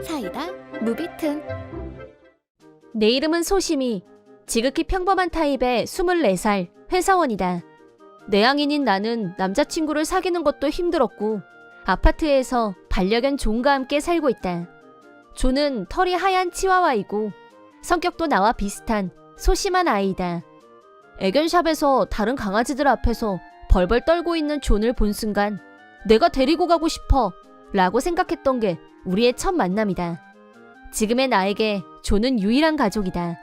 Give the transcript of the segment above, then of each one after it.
사이다 무비튼. 내 이름은 소심이. 지극히 평범한 타입의 24살 회사원이다. 내향인인 나는 남자친구를 사귀는 것도 힘들었고 아파트에서 반려견 존과 함께 살고 있다. 존은 털이 하얀 치와와이고 성격도 나와 비슷한 소심한 아이다. 애견샵에서 다른 강아지들 앞에서 벌벌 떨고 있는 존을 본 순간 내가 데리고 가고 싶어 라고 생각했던 게 우리의 첫 만남이다. 지금의 나에게 존은 유일한 가족이다.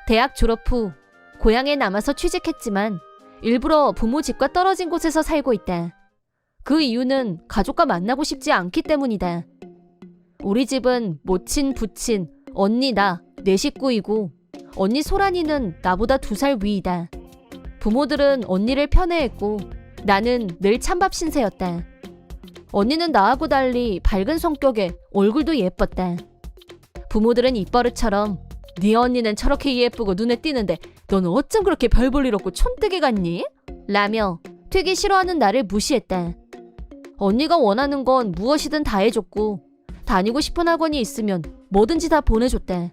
대학 졸업 후 고향에 남아서 취직했지만 일부러 부모 집과 떨어진 곳에서 살고 있다. 그 이유는 가족과 만나고 싶지 않기 때문이다. 우리 집은 모친, 부친, 언니 나, 네 식구이고 언니 소란이는 나보다 2살 위이다. 부모들은 언니를 편애했고 나는 늘 찬밥 신세였다. 언니는 나하고 달리 밝은 성격에 얼굴도 예뻤다. 부모들은 입버릇처럼 네 언니는 저렇게 예쁘고 눈에 띄는데 너는 어쩜 그렇게 별 볼 일 없고 촌뜨기 같니? 라며 되게 싫어하는 나를 무시했다. 언니가 원하는 건 무엇이든 다 해줬고 다니고 싶은 학원이 있으면 뭐든지 다 보내줬다.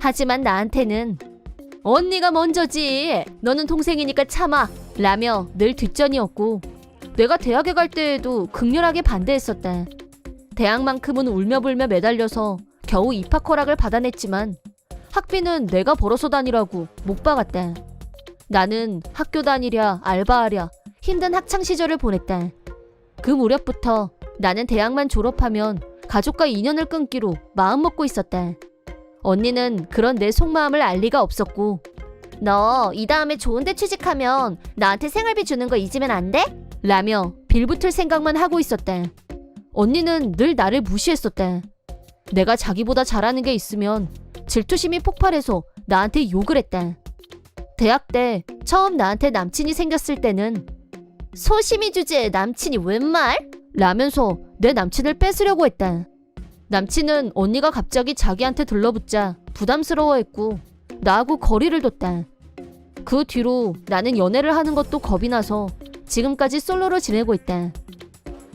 하지만 나한테는 언니가 먼저지. 너는 동생이니까 참아. 라며 늘 뒷전이었고 내가 대학에 갈 때에도 극렬하게 반대했었다. 대학만큼은 울며불며 매달려서 겨우 입학 허락을 받아냈지만 학비는 내가 벌어서 다니라고 못 박았다. 나는 학교 다니랴 알바하랴 힘든 학창시절을 보냈다. 그 무렵부터 나는 대학만 졸업하면 가족과 인연을 끊기로 마음먹고 있었다. 언니는 그런 내 속마음을 알 리가 없었고 너 이 다음에 좋은데 취직하면 나한테 생활비 주는 거 잊으면 안 돼? 라며 빌붙을 생각만 하고 있었다. 언니는 늘 나를 무시했었다. 내가 자기보다 잘하는 게 있으면 질투심이 폭발해서 나한테 욕을 했다. 대학 때 처음 나한테 남친이 생겼을 때는 소심이 주제에 남친이 웬 말? 라면서 내 남친을 뺏으려고 했다. 남친은 언니가 갑자기 자기한테 들러붙자 부담스러워했고 나하고 거리를 뒀다. 그 뒤로 나는 연애를 하는 것도 겁이 나서 지금까지 솔로로 지내고 있다.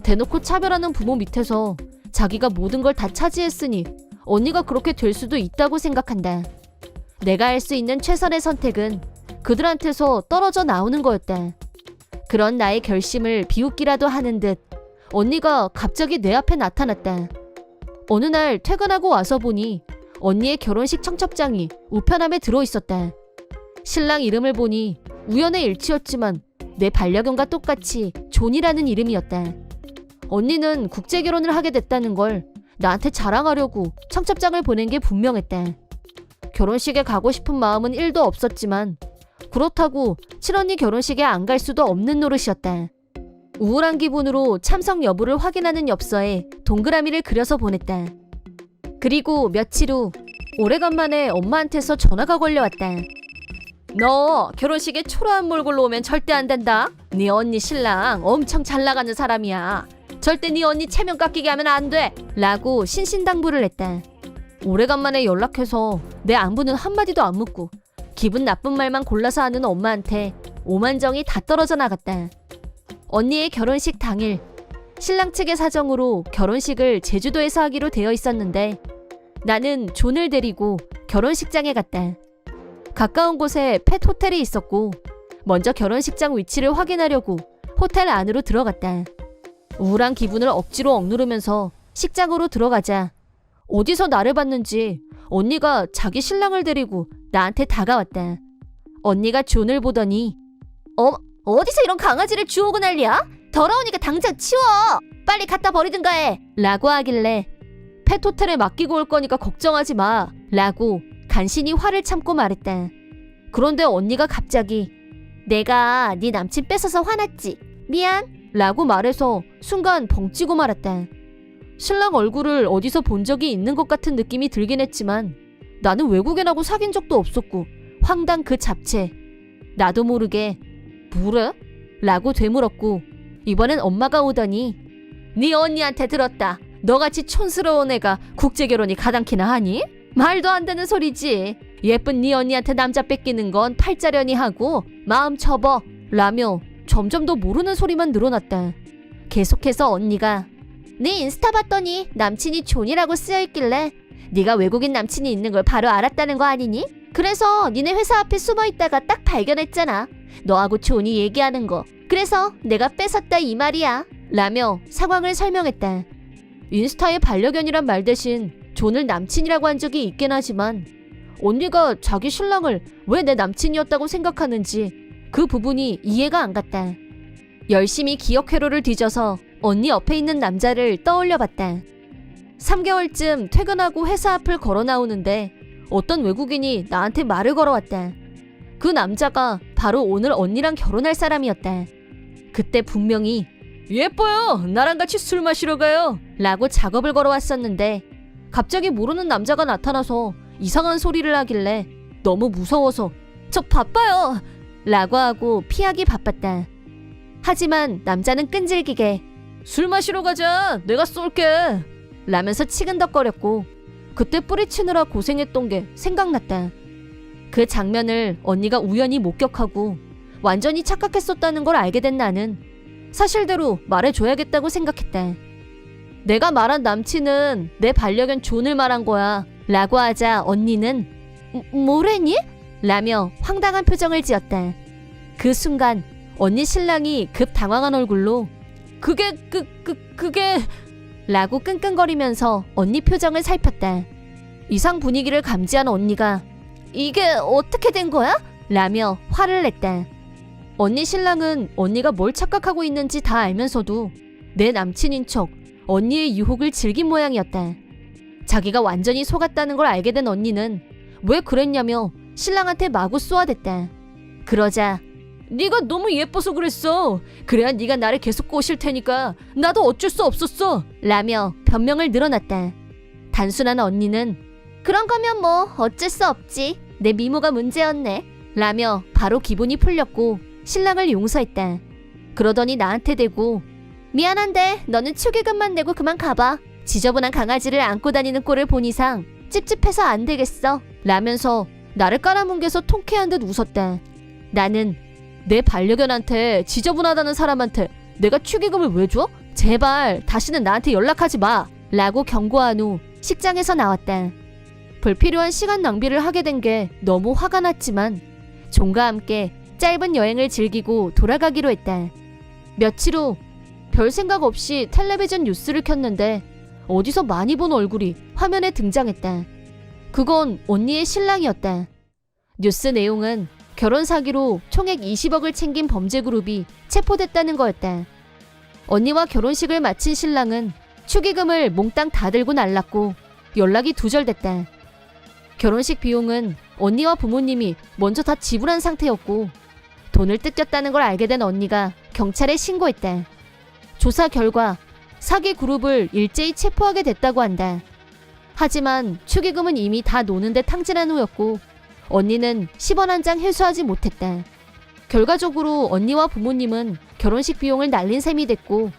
대놓고 차별하는 부모 밑에서 자기가 모든 걸 다 차지했으니 언니가 그렇게 될 수도 있다고 생각한다. 내가 할 수 있는 최선의 선택은 그들한테서 떨어져 나오는 거였다. 그런 나의 결심을 비웃기라도 하는 듯 언니가 갑자기 내 앞에 나타났다. 어느 날 퇴근하고 와서 보니 언니의 결혼식 청첩장이 우편함에 들어있었다. 신랑 이름을 보니 우연의 일치였지만 내 반려견과 똑같이 존이라는 이름이었다. 언니는 국제결혼을 하게 됐다는 걸 나한테 자랑하려고 청첩장을 보낸 게 분명했다. 결혼식에 가고 싶은 마음은 1도 없었지만 그렇다고 친언니 결혼식에 안 갈 수도 없는 노릇이었다. 우울한 기분으로 참석 여부를 확인하는 엽서에 동그라미를 그려서 보냈다. 그리고 며칠 후 오래간만에 엄마한테서 전화가 걸려왔다. 너 결혼식에 초라한 몰골로 오면 절대 안 된다. 네 언니 신랑 엄청 잘 나가는 사람이야. 절대 네 언니 체면 깎이게 하면 안 돼. 라고 신신당부를 했다. 오래간만에 연락해서 내 안부는 한마디도 안 묻고 기분 나쁜 말만 골라서 하는 엄마한테 오만정이 다 떨어져 나갔다. 언니의 결혼식 당일 신랑 측의 사정으로 결혼식을 제주도에서 하기로 되어 있었는데 나는 존을 데리고 결혼식장에 갔다. 가까운 곳에 펫 호텔이 있었고 먼저 결혼식장 위치를 확인하려고 호텔 안으로 들어갔다. 우울한 기분을 억지로 억누르면서 식장으로 들어가자 어디서 나를 봤는지 언니가 자기 신랑을 데리고 나한테 다가왔다. 언니가 존을 보더니 어디서 이런 강아지를 주우고 난리야? 더러우니까 당장 치워! 빨리 갖다 버리든가 해! 라고 하길래 펫 호텔에 맡기고 올 거니까 걱정하지 마! 라고 간신히 화를 참고 말했다. 그런데 언니가 갑자기 내가 네 남친 뺏어서 화났지? 미안! 라고 말해서 순간 벙찌고 말았다. 신랑 얼굴을 어디서 본 적이 있는 것 같은 느낌이 들긴 했지만 나는 외국인하고 사귄 적도 없었고 황당 그 잡채. 나도 모르게 뭐래? 라고 되물었고 이번엔 엄마가 오더니 네 언니한테 들었다. 너같이 촌스러운 애가 국제결혼이 가당키나 하니? 말도 안 되는 소리지. 예쁜 네 언니한테 남자 뺏기는 건 팔자련이 하고 마음 접어. 라며 점점 더 모르는 소리만 늘어났다. 계속해서 언니가 네 인스타 봤더니 남친이 존이라고 쓰여있길래 네가 외국인 남친이 있는 걸 바로 알았다는 거 아니니? 그래서 니네 회사 앞에 숨어있다가 딱 발견했잖아. 너하고 존이 얘기하는 거. 그래서 내가 뺏었다 이 말이야. 라며 상황을 설명했다. 인스타에 반려견이란 말 대신 존을 남친이라고 한 적이 있긴 하지만 언니가 자기 신랑을 왜 내 남친이었다고 생각하는지 그 부분이 이해가 안 갔다. 열심히 기억 회로를 뒤져서 언니 옆에 있는 남자를 떠올려 봤다. 3개월쯤 퇴근하고 회사 앞을 걸어 나오는데 어떤 외국인이 나한테 말을 걸어왔다. 그 남자가 바로 오늘 언니랑 결혼할 사람이었다. 그때 분명히 예뻐요. 나랑 같이 술 마시러 가요. 라고 작업을 걸어왔었는데 갑자기 모르는 남자가 나타나서 이상한 소리를 하길래 너무 무서워서 저 바빠요. 라고 하고 피하기 바빴다. 하지만 남자는 끈질기게 술 마시러 가자. 내가 쏠게. 라면서 치근덕거렸고 그때 뿌리치느라 고생했던 게 생각났다. 그 장면을 언니가 우연히 목격하고 완전히 착각했었다는 걸 알게 된 나는 사실대로 말해줘야겠다고 생각했다. 내가 말한 남친은 내 반려견 존을 말한 거야. 라고 하자 언니는 뭐래니? 라며 황당한 표정을 지었다. 그 순간 언니 신랑이 급 당황한 얼굴로 그게 라고 끙끙거리면서 언니 표정을 살폈다. 이상 분위기를 감지한 언니가 이게 어떻게 된 거야? 라며 화를 냈다. 언니 신랑은 언니가 뭘 착각하고 있는지 다 알면서도 내 남친인 척 언니의 유혹을 즐긴 모양이었다. 자기가 완전히 속았다는 걸 알게 된 언니는 왜 그랬냐며 신랑한테 마구 쏘아댔다. 그러자 네가 너무 예뻐서 그랬어. 그래야 네가 나를 계속 꼬실 테니까 나도 어쩔 수 없었어. 라며 변명을 늘어놨다. 단순한 언니는 그런 거면 뭐 어쩔 수 없지. 내 미모가 문제였네. 라며 바로 기분이 풀렸고 신랑을 용서했다. 그러더니 나한테 대고 미안한데 너는 축의금만 내고 그만 가봐. 지저분한 강아지를 안고 다니는 꼴을 본 이상 찝찝해서 안 되겠어. 라면서 나를 깔아뭉개서 통쾌한 듯 웃었다. 나는 내 반려견한테 지저분하다는 사람한테 내가 축의금을 왜 줘? 제발 다시는 나한테 연락하지 마. 라고 경고한 후 식장에서 나왔다. 불필요한 시간 낭비를 하게 된 게 너무 화가 났지만 존과 함께 짧은 여행을 즐기고 돌아가기로 했다. 며칠 후 별 생각 없이 텔레비전 뉴스를 켰는데 어디서 많이 본 얼굴이 화면에 등장했다. 그건 언니의 신랑이었다. 뉴스 내용은 결혼 사기로 총액 20억을 챙긴 범죄 그룹이 체포됐다는 거였다. 언니와 결혼식을 마친 신랑은 축의금을 몽땅 다 들고 날랐고 연락이 두절됐다. 결혼식 비용은 언니와 부모님이 먼저 다 지불한 상태였고 돈을 뜯겼다는 걸 알게 된 언니가 경찰에 신고했다. 조사 결과 사기 그룹을 일제히 체포하게 됐다고 한다. 하지만 축의금은 이미 다 노는데 탕진한 후였고 언니는 10원 한 장 회수하지 못했다. 결과적으로 언니와 부모님은 결혼식 비용을 날린 셈이 됐고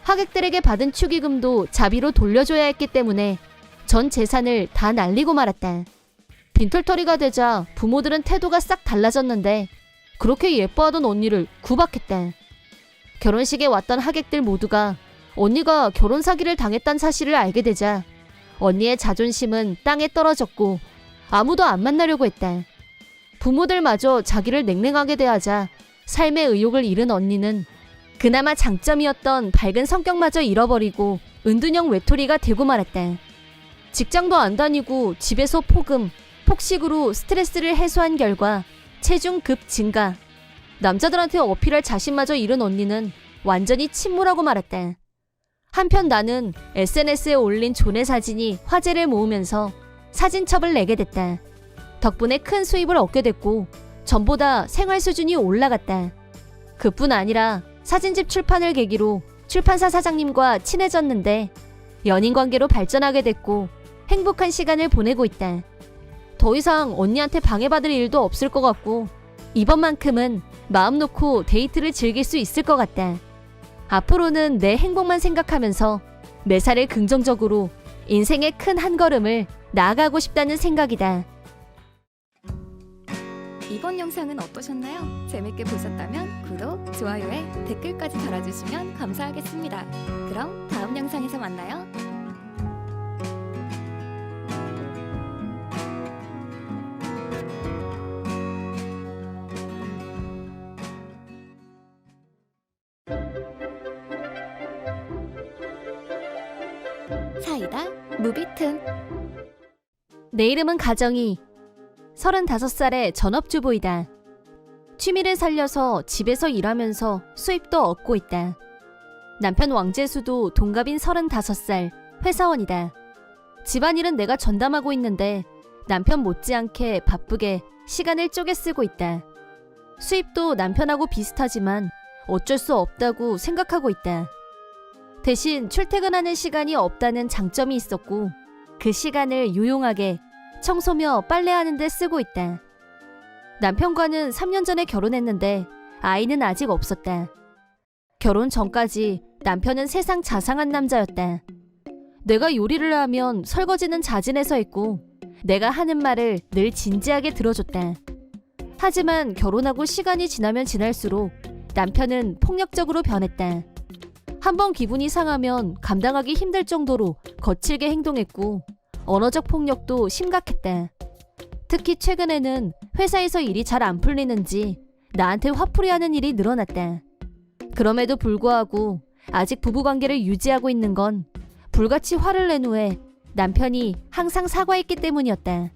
하객들에게 받은 축의금도 자비로 돌려줘야 했기 때문에 전 재산을 다 날리고 말았다. 빈털터리가 되자 부모들은 태도가 싹 달라졌는데 그렇게 예뻐하던 언니를 구박했다. 결혼식에 왔던 하객들 모두가 언니가 결혼 사기를 당했다는 사실을 알게 되자 언니의 자존심은 땅에 떨어졌고 아무도 안 만나려고 했다. 부모들마저 자기를 냉랭하게 대하자 삶의 의욕을 잃은 언니는 그나마 장점이었던 밝은 성격마저 잃어버리고 은둔형 외톨이가 되고 말았다. 직장도 안 다니고 집에서 폭음, 폭식으로 스트레스를 해소한 결과 체중 급 증가. 남자들한테 어필할 자신마저 잃은 언니는 완전히 침몰하고 말았다. 한편 나는 SNS에 올린 존의 사진이 화제를 모으면서 사진첩을 내게 됐다. 덕분에 큰 수입을 얻게 됐고 전보다 생활 수준이 올라갔다. 그뿐 아니라 사진집 출판을 계기로 출판사 사장님과 친해졌는데 연인 관계로 발전하게 됐고 행복한 시간을 보내고 있다. 더 이상 언니한테 방해받을 일도 없을 것 같고 이번만큼은 마음 놓고 데이트를 즐길 수 있을 것 같다. 앞으로는 내 행복만 생각하면서 매사를 긍정적으로 인생의 큰 한 걸음을 나아가고 싶다는 생각이다. 이번 영상은 어떠셨나요? 재밌게 보셨다면 구독, 좋아요에 댓글까지 달아주시면 감사하겠습니다. 그럼 다음 영상에서 만나요. 사이다 무비튼. 내 이름은 가정이. 35살의 전업주부이다. 취미를 살려서 집에서 일하면서 수입도 얻고 있다. 남편 왕재수도 동갑인 35살, 회사원이다. 집안일은 내가 전담하고 있는데 남편 못지않게 바쁘게 시간을 쪼개 쓰고 있다. 수입도 남편하고 비슷하지만 어쩔 수 없다고 생각하고 있다. 대신 출퇴근하는 시간이 없다는 장점이 있었고 그 시간을 유용하게 청소며 빨래하는 데 쓰고 있다. 남편과는 3년 전에 결혼했는데 아이는 아직 없었다. 결혼 전까지 남편은 세상 자상한 남자였다. 내가 요리를 하면 설거지는 자진해서 했고 내가 하는 말을 늘 진지하게 들어줬다. 하지만 결혼하고 시간이 지나면 지날수록 남편은 폭력적으로 변했다. 한번 기분이 상하면 감당하기 힘들 정도로 거칠게 행동했고 언어적 폭력도 심각했다. 특히 최근에는 회사에서 일이 잘 안 풀리는지 나한테 화풀이하는 일이 늘어났다. 그럼에도 불구하고 아직 부부관계를 유지하고 있는 건 불같이 화를 낸 후에 남편이 항상 사과했기 때문이었다.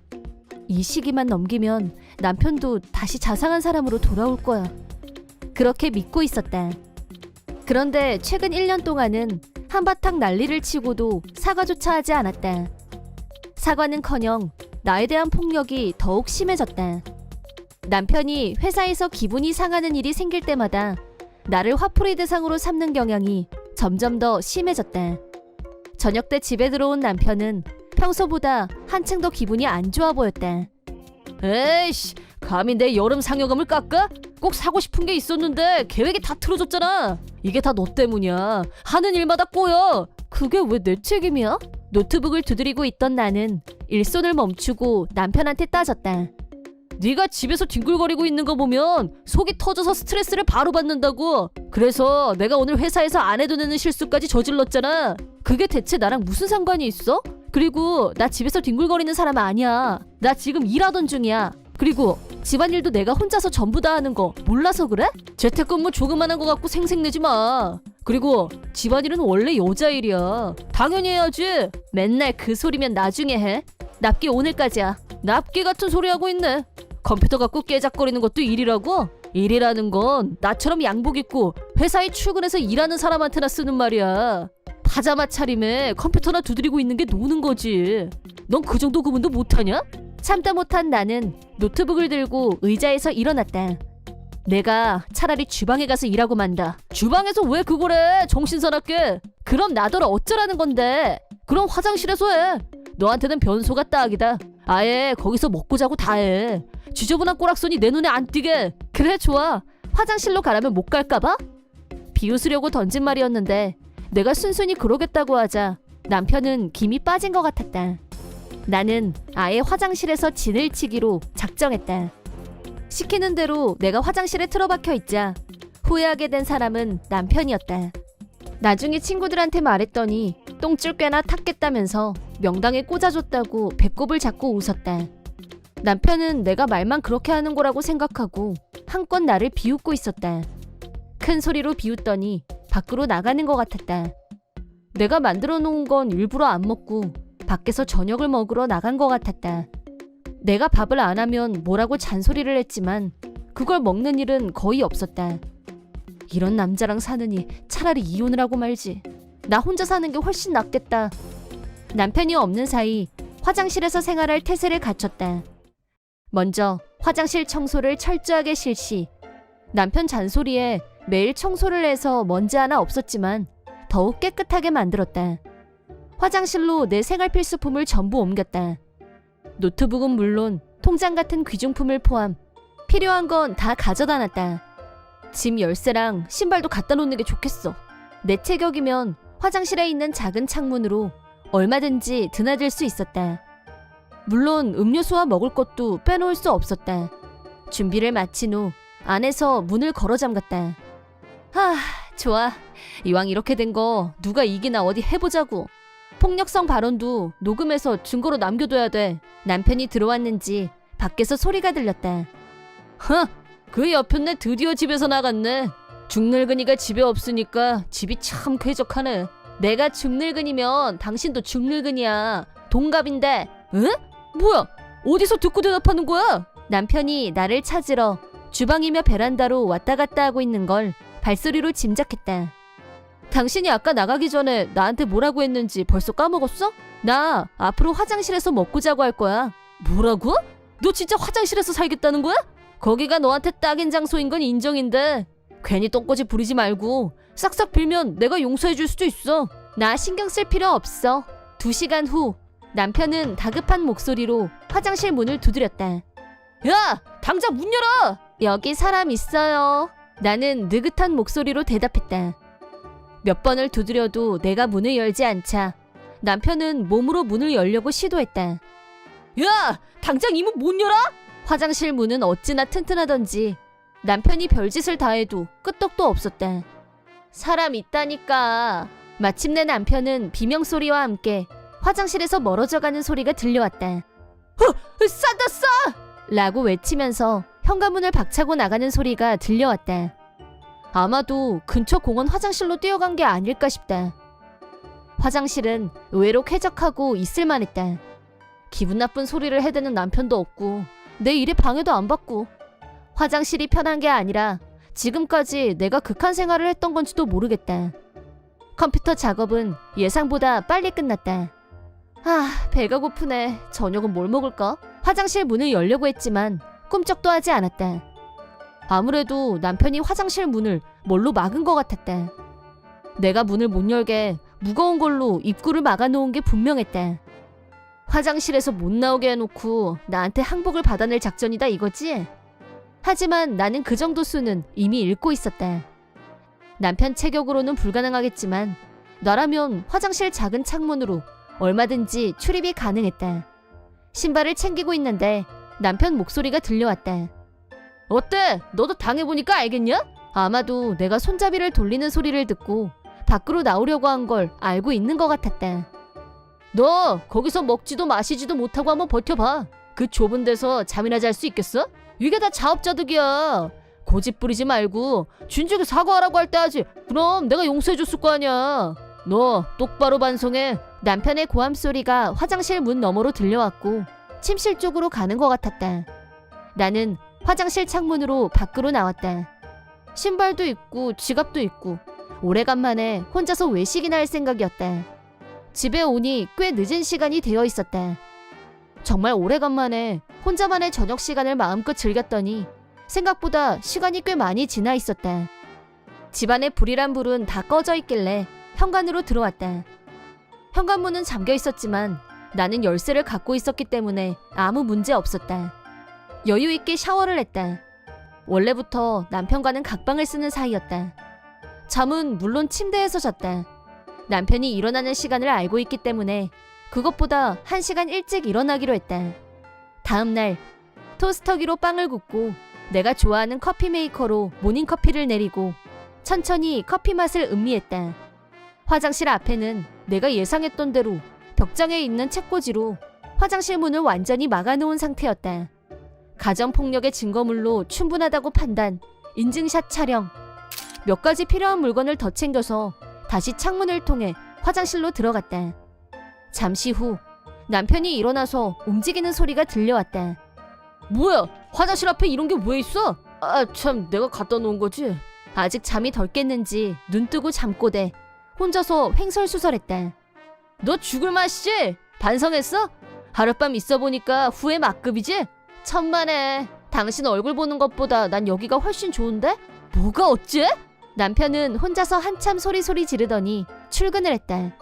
이 시기만 넘기면 남편도 다시 자상한 사람으로 돌아올 거야. 그렇게 믿고 있었다. 그런데 최근 1년 동안은 한바탕 난리를 치고도 사과조차 하지 않았다. 사과는커녕 나에 대한 폭력이 더욱 심해졌다. 남편이 회사에서 기분이 상하는 일이 생길 때마다 나를 화풀이 대상으로 삼는 경향이 점점 더 심해졌다. 저녁 때 집에 들어온 남편은 평소보다 한층 더 기분이 안 좋아 보였다. 에이씨, 감히 내 여름 상여금을 깎아? 꼭 사고 싶은 게 있었는데 계획이 다 틀어졌잖아. 이게 다 너 때문이야. 하는 일마다 꼬여. 그게 왜 내 책임이야? 노트북을 두드리고 있던 나는 일손을 멈추고 남편한테 따졌다. 네가 집에서 뒹굴거리고 있는 거 보면 속이 터져서 스트레스를 바로 받는다고. 그래서 내가 오늘 회사에서 안 해도 되는 실수까지 저질렀잖아. 그게 대체 나랑 무슨 상관이 있어? 그리고 나 집에서 뒹굴거리는 사람 아니야. 나 지금 일하던 중이야. 그리고 집안일도 내가 혼자서 전부 다 하는 거 몰라서 그래? 재택근무 조그만한 거 갖고 생색내지 마. 그리고 집안일은 원래 여자 일이야. 당연히 해야지. 맨날 그 소리면 나중에 해. 납기 오늘까지야. 납기 같은 소리 하고 있네. 컴퓨터 갖고 깨작거리는 것도 일이라고? 일이라는 건 나처럼 양복 입고 회사에 출근해서 일하는 사람한테나 쓰는 말이야. 파자마 차림에 컴퓨터나 두드리고 있는 게 노는 거지. 넌 그 정도 구분도 못하냐? 참다 못한 나는 노트북을 들고 의자에서 일어났다. 내가 차라리 주방에 가서 일하고 만다. 주방에서 왜 그걸 해? 정신사납게. 그럼 나더러 어쩌라는 건데. 그럼 화장실에서 해. 너한테는 변소가 딱이다. 아예 거기서 먹고 자고 다 해. 지저분한 꼬락선이 내 눈에 안 띄게. 그래, 좋아. 화장실로 가라면 못 갈까봐? 비웃으려고 던진 말이었는데 내가 순순히 그러겠다고 하자 남편은 김이 빠진 것 같았다. 나는 아예 화장실에서 진을 치기로 작정했다. 시키는 대로 내가 화장실에 틀어박혀 있자 후회하게 된 사람은 남편이었다. 나중에 친구들한테 말했더니 똥줄 꽤나 탔겠다면서 명당에 꽂아줬다고 배꼽을 잡고 웃었다. 남편은 내가 말만 그렇게 하는 거라고 생각하고 한껏 나를 비웃고 있었다. 큰 소리로 비웃더니 밖으로 나가는 것 같았다. 내가 만들어 놓은 건 일부러 안 먹고 밖에서 저녁을 먹으러 나간 것 같았다. 내가 밥을 안 하면 뭐라고 잔소리를 했지만 그걸 먹는 일은 거의 없었다. 이런 남자랑 사느니 차라리 이혼을 하고 말지. 나 혼자 사는 게 훨씬 낫겠다. 남편이 없는 사이 화장실에서 생활할 태세를 갖췄다. 먼저 화장실 청소를 철저하게 실시. 남편 잔소리에 매일 청소를 해서 먼지 하나 없었지만 더욱 깨끗하게 만들었다. 화장실로 내 생활 필수품을 전부 옮겼다. 노트북은 물론 통장 같은 귀중품을 포함 필요한 건 다 가져다 놨다. 짐 열쇠랑 신발도 갖다 놓는 게 좋겠어. 내 체격이면 화장실에 있는 작은 창문으로 얼마든지 드나들 수 있었다. 물론 음료수와 먹을 것도 빼놓을 수 없었다. 준비를 마친 후 안에서 문을 걸어 잠갔다. 좋아. 이왕 이렇게 된 거 누가 이기나 어디 해보자고. 폭력성 발언도 녹음해서 증거로 남겨둬야 돼. 남편이 들어왔는지 밖에서 소리가 들렸다. 그 옆편네 드디어 집에서 나갔네. 중늙은이가 집에 없으니까 집이 참 쾌적하네. 내가 중늙은이면 당신도 중늙은이야. 동갑인데. 응? 뭐야? 어디서 듣고 대답하는 거야? 남편이 나를 찾으러 주방이며 베란다로 왔다 갔다 하고 있는 걸 발소리로 짐작했다. 당신이 아까 나가기 전에 나한테 뭐라고 했는지 벌써 까먹었어? 나 앞으로 화장실에서 먹고 자고 할 거야. 뭐라고? 너 진짜 화장실에서 살겠다는 거야? 거기가 너한테 딱인 장소인 건 인정인데 괜히 똥꼬지 부리지 말고 싹싹 빌면 내가 용서해 줄 수도 있어. 나 신경 쓸 필요 없어. 2시간 후 남편은 다급한 목소리로 화장실 문을 두드렸다. 야! 당장 문 열어! 여기 사람 있어요. 나는 느긋한 목소리로 대답했다. 몇 번을 두드려도 내가 문을 열지 않자 남편은 몸으로 문을 열려고 시도했다. 야! 당장 이 문 못 열어? 화장실 문은 어찌나 튼튼하던지 남편이 별짓을 다해도 끄떡도 없었다. 사람 있다니까. 마침내 남편은 비명소리와 함께 화장실에서 멀어져가는 소리가 들려왔다. 싸다 싸! 라고 외치면서 현관문을 박차고 나가는 소리가 들려왔다. 아마도 근처 공원 화장실로 뛰어간 게 아닐까 싶다. 화장실은 의외로 쾌적하고 있을만했다. 기분 나쁜 소리를 해대는 남편도 없고 내 일에 방해도 안 받고 화장실이 편한 게 아니라 지금까지 내가 극한 생활을 했던 건지도 모르겠다. 컴퓨터 작업은 예상보다 빨리 끝났다. 배가 고프네. 저녁은 뭘 먹을까? 화장실 문을 열려고 했지만 꿈쩍도 하지 않았다. 아무래도 남편이 화장실 문을 뭘로 막은 것 같았다. 내가 문을 못 열게 무거운 걸로 입구를 막아놓은 게 분명했다. 화장실에서 못 나오게 해놓고 나한테 항복을 받아낼 작전이다 이거지? 하지만 나는 그 정도 수는 이미 읽고 있었다. 남편 체격으로는 불가능하겠지만 나라면 화장실 작은 창문으로 얼마든지 출입이 가능했다. 신발을 챙기고 있는데 남편 목소리가 들려왔다. 어때? 너도 당해보니까 알겠냐? 아마도 내가 손잡이를 돌리는 소리를 듣고 밖으로 나오려고 한 걸 알고 있는 것 같았다. 너 거기서 먹지도 마시지도 못하고 한번 버텨봐. 그 좁은 데서 잠이나 잘 수 있겠어? 이게 다 자업자득이야. 고집 부리지 말고 진즉에 사과하라고 할 때 하지. 그럼 내가 용서해줬을 거 아니야. 너 똑바로 반성해. 남편의 고함 소리가 화장실 문 너머로 들려왔고 침실 쪽으로 가는 것 같았다. 나는 화장실 창문으로 밖으로 나왔다. 신발도 있고 지갑도 있고 오래간만에 혼자서 외식이나 할 생각이었다. 집에 오니 꽤 늦은 시간이 되어 있었다. 정말 오래간만에 혼자만의 저녁 시간을 마음껏 즐겼더니 생각보다 시간이 꽤 많이 지나 있었다. 집안의 불이란 불은 다 꺼져 있길래 현관으로 들어왔다. 현관문은 잠겨 있었지만 나는 열쇠를 갖고 있었기 때문에 아무 문제 없었다. 여유 있게 샤워를 했다. 원래부터 남편과는 각방을 쓰는 사이였다. 잠은 물론 침대에서 잤다. 남편이 일어나는 시간을 알고 있기 때문에 그것보다 1시간 일찍 일어나기로 했다. 다음 날 토스터기로 빵을 굽고 내가 좋아하는 커피 메이커로 모닝커피를 내리고 천천히 커피 맛을 음미했다. 화장실 앞에는 내가 예상했던 대로 벽장에 있는 책꽂이로 화장실 문을 완전히 막아놓은 상태였다. 가정폭력의 증거물로 충분하다고 판단, 인증샷 촬영. 몇 가지 필요한 물건을 더 챙겨서 다시 창문을 통해 화장실로 들어갔다. 잠시 후 남편이 일어나서 움직이는 소리가 들려왔다. 뭐야? 화장실 앞에 이런 게 왜 있어? 참 내가 갖다 놓은 거지. 아직 잠이 덜 깼는지 눈 뜨고 잠꼬대 혼자서 횡설수설했다. 너 죽을 맛이지? 반성했어? 하룻밤 있어 보니까 후회 막급이지? 천만에. 당신 얼굴 보는 것보다 난 여기가 훨씬 좋은데? 뭐가 어째? 남편은 혼자서 한참 소리소리 지르더니 출근을 했다.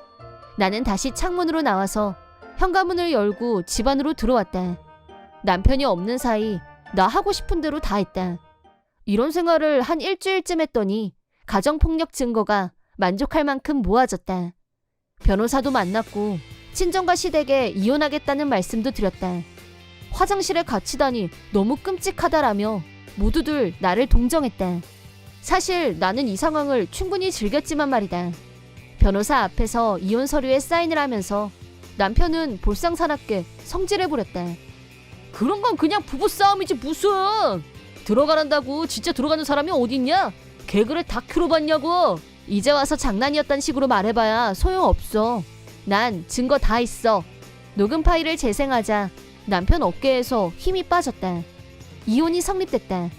나는 다시 창문으로 나와서 현관문을 열고 집 안으로 들어왔다. 남편이 없는 사이 나 하고 싶은 대로 다 했다. 이런 생활을 한 일주일쯤 했더니 가정폭력 증거가 만족할 만큼 모아졌다. 변호사도 만났고 친정과 시댁에 이혼하겠다는 말씀도 드렸다. 화장실에 갇히다니 너무 끔찍하다라며 모두들 나를 동정했다. 사실 나는 이 상황을 충분히 즐겼지만 말이다. 변호사 앞에서 이혼 서류에 사인을 하면서 남편은 볼상사납게 성질을 부렸다. 그런 건 그냥 부부싸움이지 무슨. 들어가란다고 진짜 들어가는 사람이 어딨냐? 개그를 다큐로 봤냐고. 이제 와서 장난이었단 식으로 말해봐야 소용없어. 난 증거 다 있어. 녹음 파일을 재생하자 남편 어깨에서 힘이 빠졌다. 이혼이 성립됐다.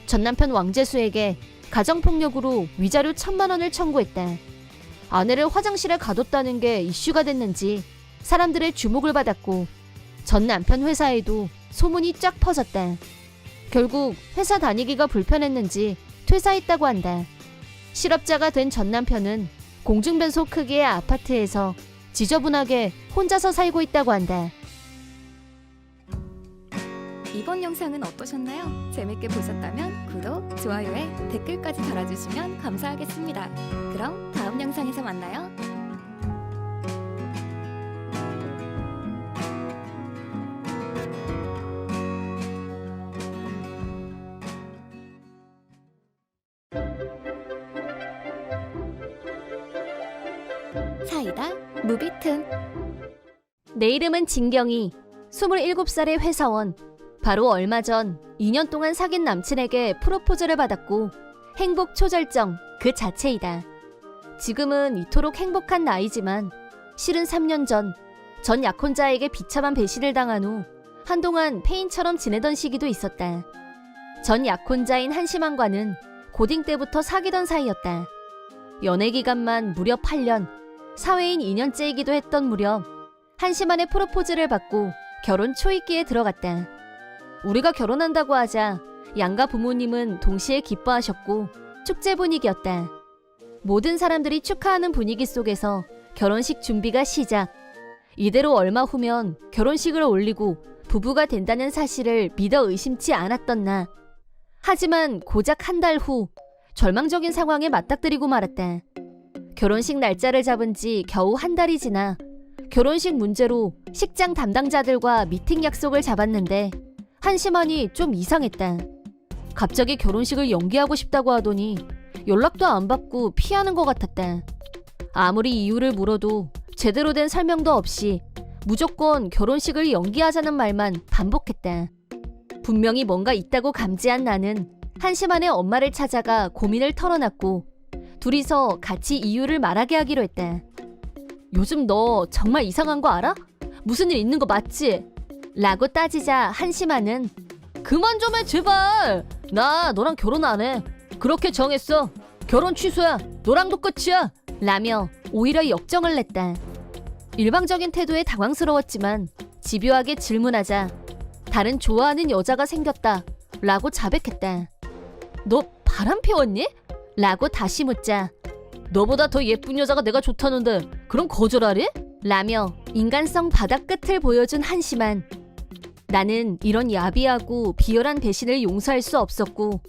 전 남편 왕재수에게 가정폭력으로 위자료 1,000만 원을 청구했다. 아내를 화장실에 가뒀다는 게 이슈가 됐는지 사람들의 주목을 받았고 전 남편 회사에도 소문이 쫙 퍼졌다. 결국 회사 다니기가 불편했는지 퇴사했다고 한다. 실업자가 된 전 남편은 공중변소 크기의 아파트에서 지저분하게 혼자서 살고 있다고 한다. 이번 영상은 어떠셨나요? 재밌게 보셨다면 구독, 좋아요에 댓글까지 달아주시면 감사하겠습니다. 그럼 다음 영상에서 만나요. 사이다 무비튼. 내 이름은 진경이. 27살의 회사원. 바로 얼마 전 2년 동안 사귄 남친에게 프로포즈를 받았고 행복 초절정 그 자체이다. 지금은 이토록 행복한 나이지만 실은 3년 전 약혼자에게 비참한 배신을 당한 후 한동안 페인처럼 지내던 시기도 있었다. 전 약혼자인 한심한과는 고딩 때부터 사귀던 사이였다. 연애 기간만 무려 8년, 사회인 2년째이기도 했던 무렵 한심한의 프로포즈를 받고 결혼 초입기에 들어갔다. 우리가 결혼한다고 하자 양가 부모님은 동시에 기뻐하셨고 축제 분위기였다. 모든 사람들이 축하하는 분위기 속에서 결혼식 준비가 시작. 이대로 얼마 후면 결혼식을 올리고 부부가 된다는 사실을 믿어 의심치 않았던 나. 하지만 고작 한 달 후 절망적인 상황에 맞닥뜨리고 말았다. 결혼식 날짜를 잡은 지 겨우 한 달이 지나 결혼식 문제로 식장 담당자들과 미팅 약속을 잡았는데 한심한이 좀 이상했다. 갑자기 결혼식을 연기하고 싶다고 하더니 연락도 안 받고 피하는 것 같았다. 아무리 이유를 물어도 제대로 된 설명도 없이 무조건 결혼식을 연기하자는 말만 반복했다. 분명히 뭔가 있다고 감지한 나는 한심한의 엄마를 찾아가 고민을 털어놨고 둘이서 같이 이유를 말하게 하기로 했다. 요즘 너 정말 이상한 거 알아? 무슨 일 있는 거 맞지? 라고 따지자 한심한은 그만 좀 해 제발. 나 너랑 결혼 안 해. 그렇게 정했어. 결혼 취소야. 너랑도 끝이야. 라며 오히려 역정을 냈다. 일방적인 태도에 당황스러웠지만 집요하게 질문하자 다른 좋아하는 여자가 생겼다 라고 자백했다. 너 바람 피웠니? 라고 다시 묻자 너보다 더 예쁜 여자가 내가 좋다는데 그럼 거절하래? 라며 인간성 바닥 끝을 보여준 한심한. 나는 이런 야비하고 비열한 배신을 용서할 수 없었고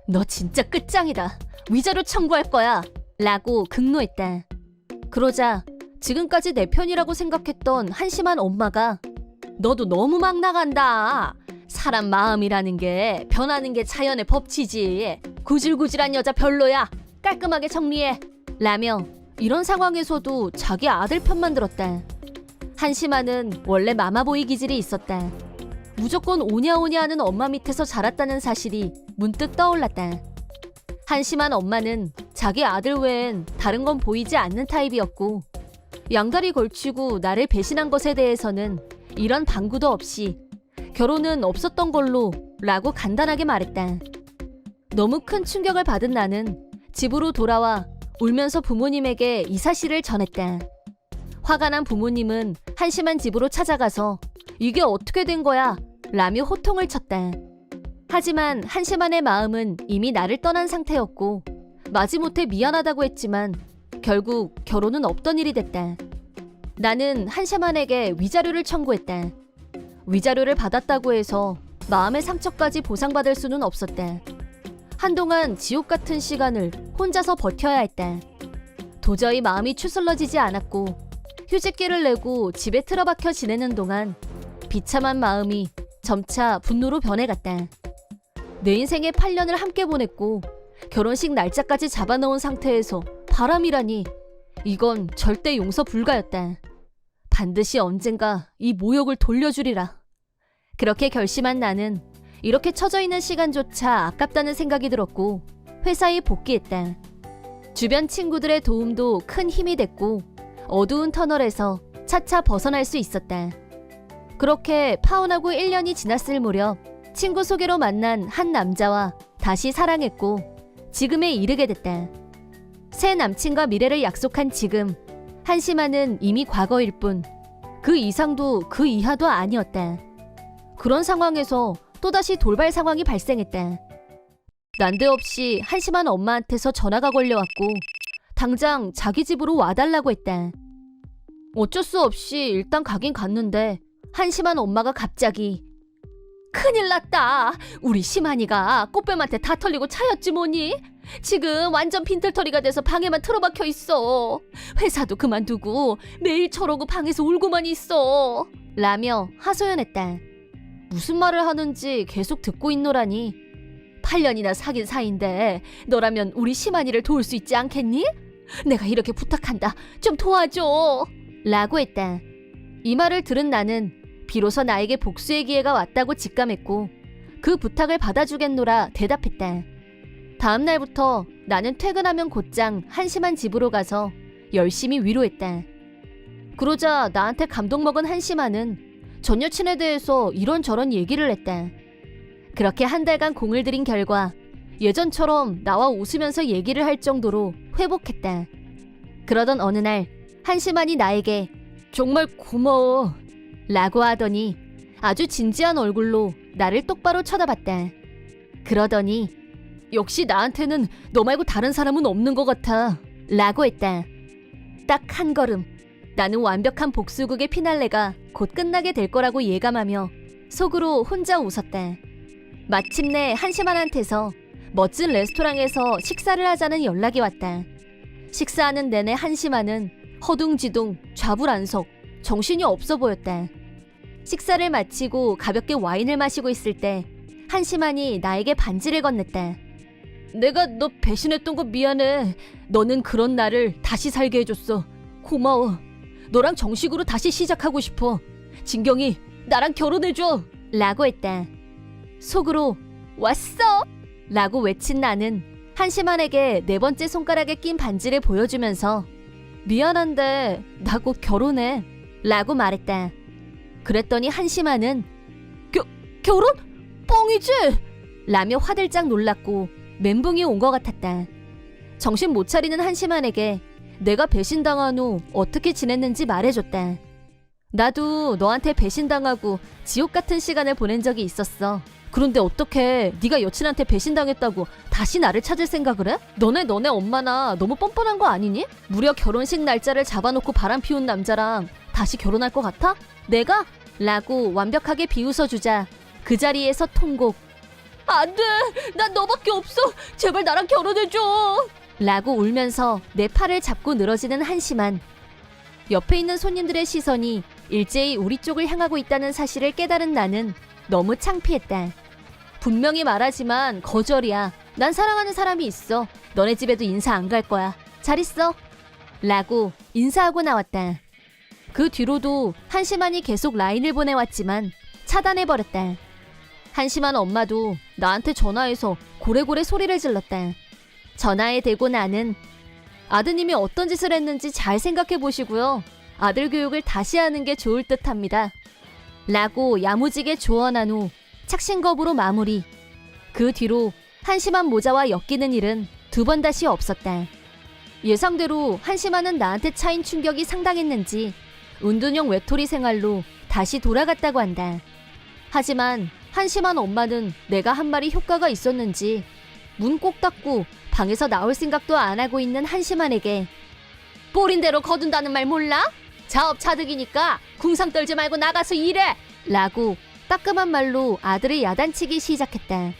너 진짜 끝장이다. 위자료 청구할 거야. 라고 극노했다. 그러자 지금까지 내 편이라고 생각했던 한심한 엄마가 너도 너무 막 나간다. 사람 마음이라는 게 변하는 게 자연의 법칙이지. 구질구질한 여자 별로야. 깔끔하게 정리해. 라며 이런 상황에서도 자기 아들 편만 들었다. 한심한은 원래 마마보이 기질이 있었다. 무조건 오냐오냐 하는 엄마 밑에서 자랐다는 사실이 문득 떠올랐다. 한심한 엄마는 자기 아들 외엔 다른 건 보이지 않는 타입이었고 양다리 걸치고 나를 배신한 것에 대해서는 이런 방구도 없이 결혼은 없었던 걸로 라고 간단하게 말했다. 너무 큰 충격을 받은 나는 집으로 돌아와 울면서 부모님에게 이 사실을 전했다. 화가 난 부모님은 한심한 집으로 찾아가서 이게 어떻게 된 거야? 라며 호통을 쳤다. 하지만 한심한의 마음은 이미 나를 떠난 상태였고 마지못해 미안하다고 했지만 결국 결혼은 없던 일이 됐다. 나는 한심한에게 위자료를 청구했다. 위자료를 받았다고 해서 마음의 상처까지 보상받을 수는 없었다. 한동안 지옥 같은 시간을 혼자서 버텨야 했다. 도저히 마음이 추슬러지지 않았고 휴직기를 내고 집에 틀어박혀 지내는 동안 비참한 마음이 점차 분노로 변해갔다. 내 인생의 8년을 함께 보냈고 결혼식 날짜까지 잡아놓은 상태에서 바람이라니, 이건 절대 용서 불가였다. 반드시 언젠가 이 모욕을 돌려주리라. 그렇게 결심한 나는 이렇게 처져 있는 시간조차 아깝다는 생각이 들었고 회사에 복귀했다. 주변 친구들의 도움도 큰 힘이 됐고 어두운 터널에서 차차 벗어날 수 있었다. 그렇게 파혼하고 1년이 지났을 무렵 친구 소개로 만난 한 남자와 다시 사랑했고 지금에 이르게 됐다. 새 남친과 미래를 약속한 지금, 한심한은 이미 과거일 뿐 그 이상도 그 이하도 아니었다. 그런 상황에서 또다시 돌발 상황이 발생했다. 난데없이 한심한 엄마한테서 전화가 걸려왔고 당장 자기 집으로 와달라고 했다. 어쩔 수 없이 일단 가긴 갔는데 한심한 엄마가 갑자기 큰일 났다. 우리 심한이가 꽃뱀한테 다 털리고 차였지 뭐니? 지금 완전 빈털터리가 돼서 방에만 틀어박혀 있어. 회사도 그만두고 매일 저러고 방에서 울고만 있어. 라며 하소연했다. 무슨 말을 하는지 계속 듣고 있노라니. 8년이나 사귄 사이인데 너라면 우리 심한이를 도울 수 있지 않겠니? 내가 이렇게 부탁한다. 좀 도와줘. 라고 했다. 이 말을 들은 나는 비로소 나에게 복수의 기회가 왔다고 직감했고 그 부탁을 받아주겠노라 대답했다. 다음 날부터 나는 퇴근하면 곧장 한심한 집으로 가서 열심히 위로했다. 그러자 나한테 감동 먹은 한심한은 전 여친에 대해서 이런저런 얘기를 했다. 그렇게 한 달간 공을 들인 결과 예전처럼 나와 웃으면서 얘기를 할 정도로 회복했다. 그러던 어느 날 한심한이 나에게 정말 고마워 라고 하더니 아주 진지한 얼굴로 나를 똑바로 쳐다봤다. 그러더니 역시 나한테는 너 말고 다른 사람은 없는 것 같아 라고 했다. 딱 한 걸음 나는 완벽한 복수극의 피날레가 곧 끝나게 될 거라고 예감하며 속으로 혼자 웃었다. 마침내 한심한한테서 멋진 레스토랑에서 식사를 하자는 연락이 왔다. 식사하는 내내 한심한은 허둥지둥 좌불안석 정신이 없어 보였다. 식사를 마치고 가볍게 와인을 마시고 있을 때 한심한이 나에게 반지를 건넸다. 내가 너 배신했던 거 미안해. 너는 그런 나를 다시 살게 해줬어. 고마워. 너랑 정식으로 다시 시작하고 싶어. 진경이 나랑 결혼해줘 라고 했다. 속으로 왔어 라고 외친 나는 한심한에게 네 번째 손가락에 낀 반지를 보여주면서 미안한데 나 곧 결혼해 라고 말했다. 그랬더니 한심한은 결혼? 뻥이지? 라며 화들짝 놀랐고 멘붕이 온 것 같았다. 정신 못 차리는 한심한에게 내가 배신당한 후 어떻게 지냈는지 말해줬다. 나도 너한테 배신당하고 지옥 같은 시간을 보낸 적이 있었어. 그런데 어떻게 네가 여친한테 배신당했다고 다시 나를 찾을 생각을 해? 너네 엄마나 너무 뻔뻔한 거 아니니? 무려 결혼식 날짜를 잡아놓고 바람 피운 남자랑 다시 결혼할 것 같아? 내가? 라고 완벽하게 비웃어주자 그 자리에서 통곡. 안 돼! 난 너밖에 없어! 제발 나랑 결혼해줘! 라고 울면서 내 팔을 잡고 늘어지는 한심한. 옆에 있는 손님들의 시선이 일제히 우리 쪽을 향하고 있다는 사실을 깨달은 나는 너무 창피했다. 분명히 말하지만 거절이야. 난 사랑하는 사람이 있어. 너네 집에도 인사 안 갈 거야. 잘 있어. 라고 인사하고 나왔다. 그 뒤로도 한심한이 계속 라인을 보내왔지만 차단해버렸다. 한심한 엄마도 나한테 전화해서 고래고래 소리를 질렀다. 전화에 대고 나는 아드님이 어떤 짓을 했는지 잘 생각해 보시고요. 아들 교육을 다시 하는 게 좋을 듯 합니다. 라고 야무지게 조언한 후 착신겁으로 마무리. 그 뒤로 한심한 모자와 엮이는 일은 두 번 다시 없었다. 예상대로 한심한은 나한테 차인 충격이 상당했는지 운둔형 외톨이 생활로 다시 돌아갔다고 한다. 하지만 한심한 엄마는 내가 한 말이 효과가 있었는지 문 꼭 닫고 방에서 나올 생각도 안 하고 있는 한심한에게 뽀린 대로 거둔다는 말 몰라? 자업자득이니까 궁상 떨지 말고 나가서 일해! 라고 따끔한 말로 아들을 야단치기 시작했다.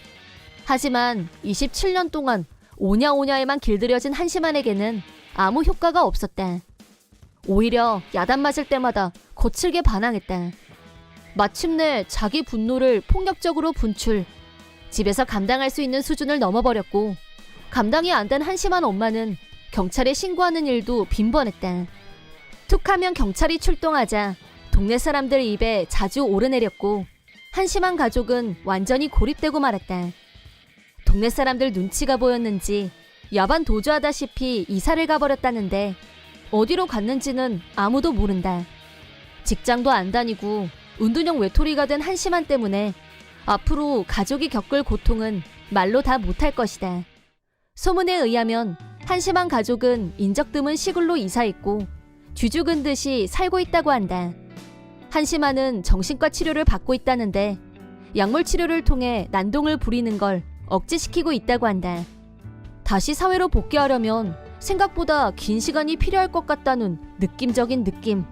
하지만 27년 동안 오냐오냐에만 길들여진 한심한에게는 아무 효과가 없었다. 오히려 야단 맞을 때마다 거칠게 반항했다. 마침내 자기 분노를 폭력적으로 분출. 집에서 감당할 수 있는 수준을 넘어버렸고 감당이 안 된 한심한 엄마는 경찰에 신고하는 일도 빈번했다. 툭하면 경찰이 출동하자 동네 사람들 입에 자주 오르내렸고 한심한 가족은 완전히 고립되고 말았다. 동네 사람들 눈치가 보였는지 야반 도주하다시피 이사를 가버렸다는데 어디로 갔는지는 아무도 모른다. 직장도 안 다니고 은둔형 외톨이가 된 한심한 때문에 앞으로 가족이 겪을 고통은 말로 다 못할 것이다. 소문에 의하면 한심한 가족은 인적 드문 시골로 이사했고 쥐죽은 듯이 살고 있다고 한다. 한심한은 정신과 치료를 받고 있다는데 약물 치료를 통해 난동을 부리는 걸 억제시키고 있다고 한다. 다시 사회로 복귀하려면 생각보다 긴 시간이 필요할 것 같다는 느낌적인 느낌.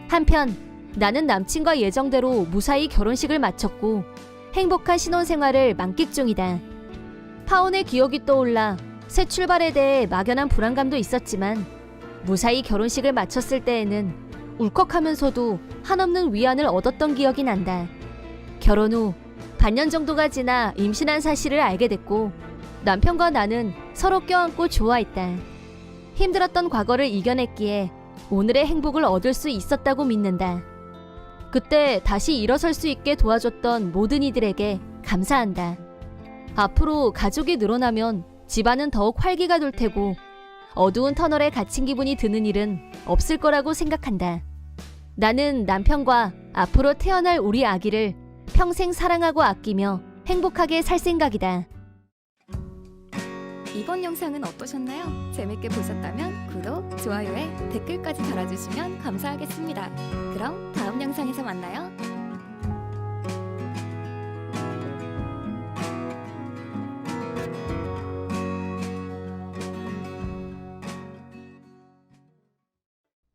한편 나는 남친과 예정대로 무사히 결혼식을 마쳤고 행복한 신혼생활을 만끽 중이다. 파혼의 기억이 떠올라 새 출발에 대해 막연한 불안감도 있었지만 무사히 결혼식을 마쳤을 때에는 울컥하면서도 한없는 위안을 얻었던 기억이 난다. 결혼 후 반년 정도가 지나 임신한 사실을 알게 됐고 남편과 나는 서로 껴안고 좋아했다. 힘들었던 과거를 이겨냈기에 오늘의 행복을 얻을 수 있었다고 믿는다. 그때 다시 일어설 수 있게 도와줬던 모든 이들에게 감사한다. 앞으로 가족이 늘어나면 집안은 더욱 활기가 돌 테고 어두운 터널에 갇힌 기분이 드는 일은 없을 거라고 생각한다. 나는 남편과 앞으로 태어날 우리 아기를 평생 사랑하고 아끼며 행복하게 살 생각이다. 이번 영상은 어떠셨나요? 재밌게 보셨다면 구독, 좋아요에 댓글까지 달아주시면 감사하겠습니다. 그럼 다음 영상에서 만나요.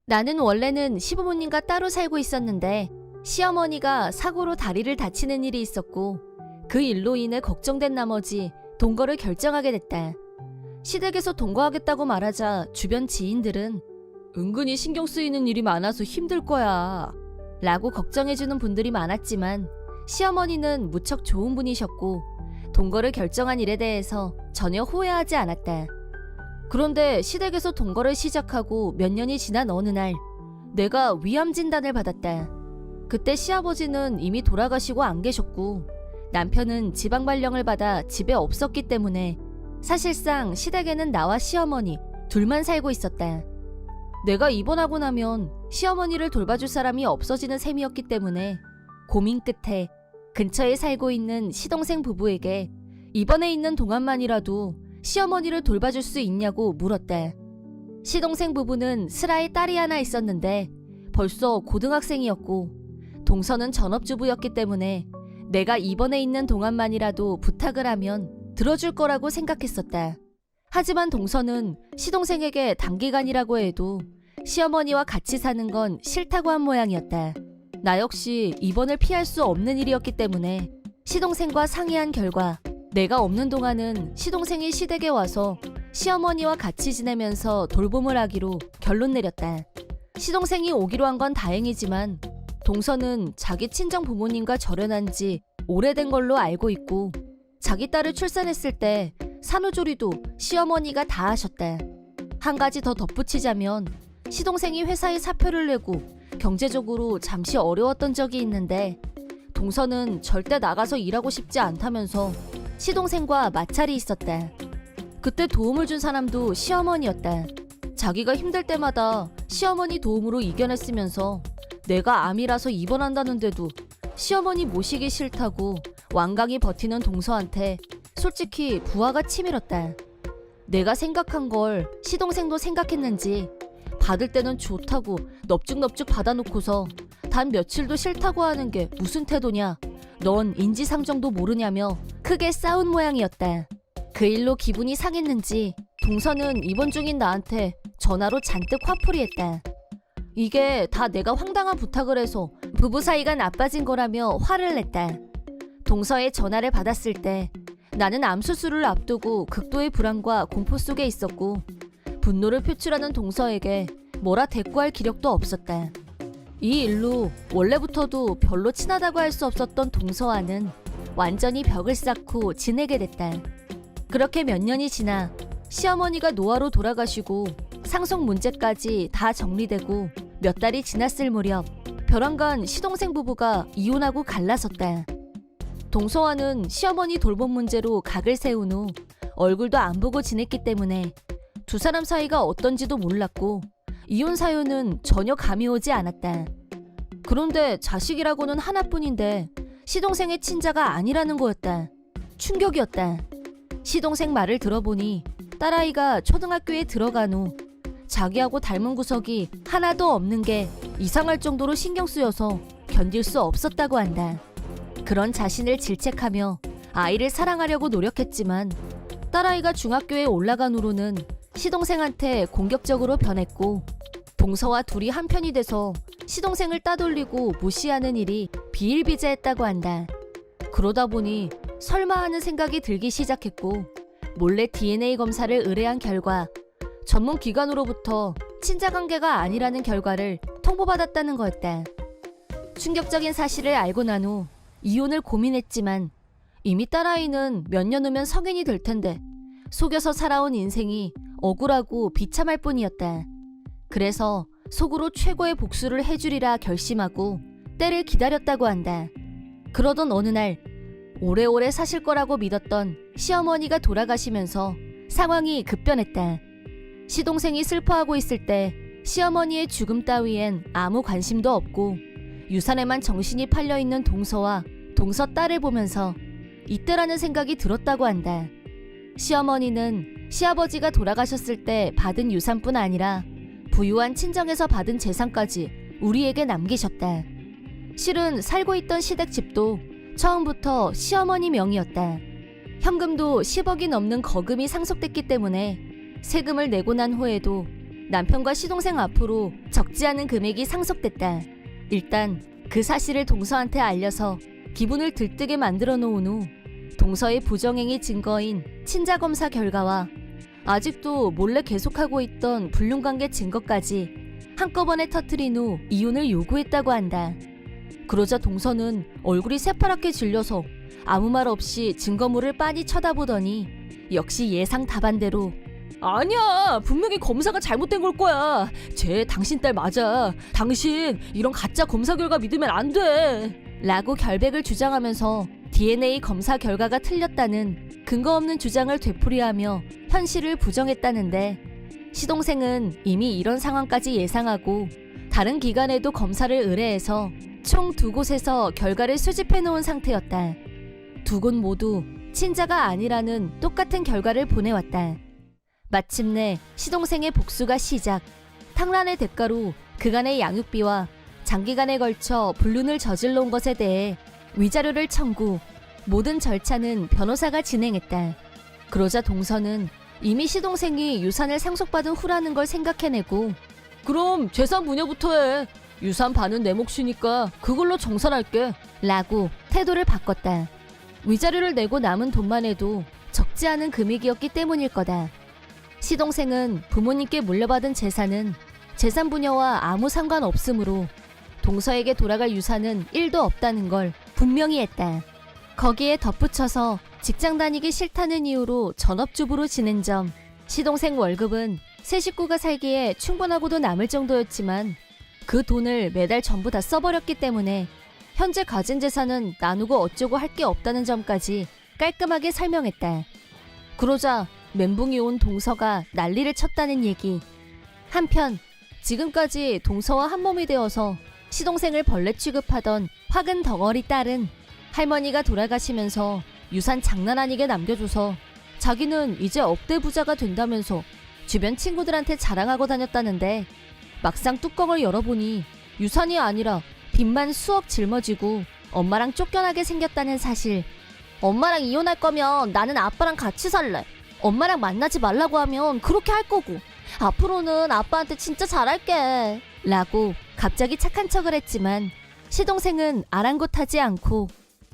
나는 원래는 시부모님과 따로 살고 있었는데 시어머니가 사고로 다리를 다치는 일이 있었고 그 일로 인해 걱정된 나머지 동거를 결정하게 됐다. 시댁에서 동거하겠다고 말하자 주변 지인들은 은근히 신경 쓰이는 일이 많아서 힘들 거야 라고 걱정해주는 분들이 많았지만 시어머니는 무척 좋은 분이셨고 동거를 결정한 일에 대해서 전혀 후회하지 않았다. 그런데 시댁에서 동거를 시작하고 몇 년이 지난 어느 날 내가 위암 진단을 받았다. 그때 시아버지는 이미 돌아가시고 안 계셨고 남편은 지방 발령을 받아 집에 없었기 때문에 사실상 시댁에는 나와 시어머니 둘만 살고 있었다. 내가 입원하고 나면 시어머니를 돌봐줄 사람이 없어지는 셈이었기 때문에 고민 끝에 근처에 살고 있는 시동생 부부에게 입원해 있는 동안만이라도 시어머니를 돌봐줄 수 있냐고 물었다. 시동생 부부는 슬아에 딸이 하나 있었는데 벌써 고등학생이었고 동서는 전업주부였기 때문에 내가 입원해 있는 동안만이라도 부탁을 하면 들어줄 거라고 생각했었다. 하지만 동서는 시동생에게 단기간이라고 해도 시어머니와 같이 사는 건 싫다고 한 모양이었다. 나 역시 입원을 피할 수 없는 일이었기 때문에 시동생과 상의한 결과 내가 없는 동안은 시동생이 시댁에 와서 시어머니와 같이 지내면서 돌봄을 하기로 결론 내렸다. 시동생이 오기로 한 건 다행이지만 동서는 자기 친정 부모님과 절연한 지 오래된 걸로 알고 있고 자기 딸을 출산했을 때 산후조리도 시어머니가 다 하셨다. 한 가지 더 덧붙이자면 시동생이 회사에 사표를 내고 경제적으로 잠시 어려웠던 적이 있는데 동서는 절대 나가서 일하고 싶지 않다면서 시동생과 마찰이 있었다. 그때 도움을 준 사람도 시어머니였다. 자기가 힘들 때마다 시어머니 도움으로 이겨냈으면서 내가 암이라서 입원한다는데도 시어머니 모시기 싫다고 완강히 버티는 동서한테 솔직히 부하가 치밀었다. 내가 생각한 걸 시동생도 생각했는지 받을 때는 좋다고 넙죽넙죽 받아놓고서 단 며칠도 싫다고 하는 게 무슨 태도냐, 넌 인지상정도 모르냐며 크게 싸운 모양이었다. 그 일로 기분이 상했는지 동서는 입원 중인 나한테 전화로 잔뜩 화풀이했다. 이게 다 내가 황당한 부탁을 해서 부부 사이가 나빠진 거라며 화를 냈다. 동서의 전화를 받았을 때 나는 암 수술을 앞두고 극도의 불안과 공포 속에 있었고 분노를 표출하는 동서에게 뭐라 대꾸할 기력도 없었다. 이 일로 원래부터도 별로 친하다고 할 수 없었던 동서와는 완전히 벽을 쌓고 지내게 됐다. 그렇게 몇 년이 지나 시어머니가 노화로 돌아가시고 상속 문제까지 다 정리되고 몇 달이 지났을 무렵 벼랑간 시동생 부부가 이혼하고 갈라섰다. 동서와는 시어머니 돌봄 문제로 각을 세운 후 얼굴도 안 보고 지냈기 때문에 두 사람 사이가 어떤지도 몰랐고 이혼 사유는 전혀 감이 오지 않았다. 그런데 자식이라고는 하나뿐인데 시동생의 친자가 아니라는 거였다. 충격이었다. 시동생 말을 들어보니 딸아이가 초등학교에 들어간 후 자기하고 닮은 구석이 하나도 없는 게 이상할 정도로 신경 쓰여서 견딜 수 없었다고 한다. 그런 자신을 질책하며 아이를 사랑하려고 노력했지만 딸아이가 중학교에 올라간 후로는 시동생한테 공격적으로 변했고 동서와 둘이 한편이 돼서 시동생을 따돌리고 무시하는 일이 비일비재했다고 한다. 그러다 보니 설마 하는 생각이 들기 시작했고 몰래 DNA 검사를 의뢰한 결과 전문 기관으로부터 친자관계가 아니라는 결과를 통보받았다는 거였다. 충격적인 사실을 알고 난 후 이혼을 고민했지만 이미 딸아이는 몇 년 후면 성인이 될 텐데 속여서 살아온 인생이 억울하고 비참할 뿐이었다. 그래서 속으로 최고의 복수를 해주리라 결심하고 때를 기다렸다고 한다. 그러던 어느 날 오래오래 사실 거라고 믿었던 시어머니가 돌아가시면서 상황이 급변했다. 시동생이 슬퍼하고 있을 때 시어머니의 죽음 따위엔 아무 관심도 없고 유산에만 정신이 팔려있는 동서와 동서 딸을 보면서 이때라는 생각이 들었다고 한다. 시어머니는 시아버지가 돌아가셨을 때 받은 유산뿐 아니라 부유한 친정에서 받은 재산까지 우리에게 남기셨다. 실은 살고 있던 시댁집도 처음부터 시어머니 명의였다. 현금도 10억이 넘는 거금이 상속됐기 때문에 세금을 내고 난 후에도 남편과 시동생 앞으로 적지 않은 금액이 상속됐다. 일단 그 사실을 동서한테 알려서 기분을 들뜨게 만들어 놓은 후 동서의 부정행위 증거인 친자검사 결과와 아직도 몰래 계속하고 있던 불륜관계 증거까지 한꺼번에 터뜨린 후 이혼을 요구했다고 한다. 그러자 동서는 얼굴이 새파랗게 질려서 아무 말 없이 증거물을 빤히 쳐다보더니 역시 예상 답안대로 아니야, 분명히 검사가 잘못된 걸 거야. 쟤 당신 딸 맞아. 당신 이런 가짜 검사 결과 믿으면 안 돼. 라고 결백을 주장하면서 DNA 검사 결과가 틀렸다는 근거 없는 주장을 되풀이하며 현실을 부정했다는데 시동생은 이미 이런 상황까지 예상하고 다른 기관에도 검사를 의뢰해서 총 2곳에서 결과를 수집해 놓은 상태였다. 2곳 모두 친자가 아니라는 똑같은 결과를 보내왔다. 마침내 시동생의 복수가 시작. 탕란의 대가로 그간의 양육비와 장기간에 걸쳐 불륜을 저질러 온 것에 대해 위자료를 청구, 모든 절차는 변호사가 진행했다. 그러자 동서는 이미 시동생이 유산을 상속받은 후라는 걸 생각해내고 그럼 재산 분여부터 해. 유산 반은 내 몫이니까 그걸로 정산할게. 라고 태도를 바꿨다. 위자료를 내고 남은 돈만 해도 적지 않은 금액이었기 때문일 거다. 시동생은 부모님께 물려받은 재산은 재산 분여와 아무 상관없으므로 동서에게 돌아갈 유산은 1도 없다는 걸 분명히 했다. 거기에 덧붙여서 직장 다니기 싫다는 이유로 전업주부로 지낸 점, 시동생 월급은 세 식구가 살기에 충분하고도 남을 정도였지만 그 돈을 매달 전부 다 써버렸기 때문에 현재 가진 재산은 나누고 어쩌고 할 게 없다는 점까지 깔끔하게 설명했다. 그러자 멘붕이 온 동서가 난리를 쳤다는 얘기. 한편 지금까지 동서와 한몸이 되어서 시동생을 벌레 취급하던 화근 덩어리 딸은 할머니가 돌아가시면서 유산 장난 아니게 남겨줘서 자기는 이제 억대 부자가 된다면서 주변 친구들한테 자랑하고 다녔다는데 막상 뚜껑을 열어보니 유산이 아니라 빚만 수억 짊어지고 엄마랑 쫓겨나게 생겼다는 사실. 엄마랑 이혼할 거면 나는 아빠랑 같이 살래. 엄마랑 만나지 말라고 하면 그렇게 할 거고 앞으로는 아빠한테 진짜 잘할게. 라고 갑자기 착한 척을 했지만 시동생은 아랑곳하지 않고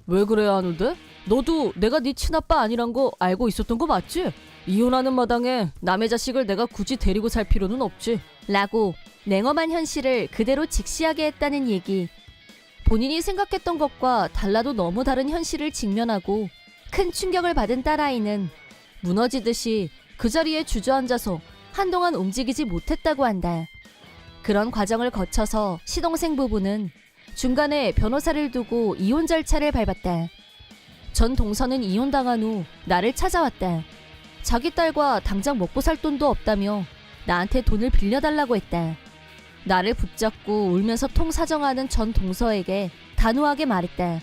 왜 그래야 하는데? 너도 내가 네 친아빠 아니란 거 알고 있었던 거 맞지? 이혼하는 마당에 남의 자식을 내가 굳이 데리고 살 필요는 없지. 라고 냉엄한 현실을 그대로 직시하게 했다는 얘기. 본인이 생각했던 것과 달라도 너무 다른 현실을 직면하고 큰 충격을 받은 딸아이는 무너지듯이 그 자리에 주저앉아서 한동안 움직이지 못했다고 한다. 그런 과정을 거쳐서 시동생 부부는 중간에 변호사를 두고 이혼 절차를 밟았다. 전 동서는 이혼당한 후 나를 찾아왔다. 자기 딸과 당장 먹고 살 돈도 없다며 나한테 돈을 빌려달라고 했다. 나를 붙잡고 울면서 통사정하는 전 동서에게 단호하게 말했다.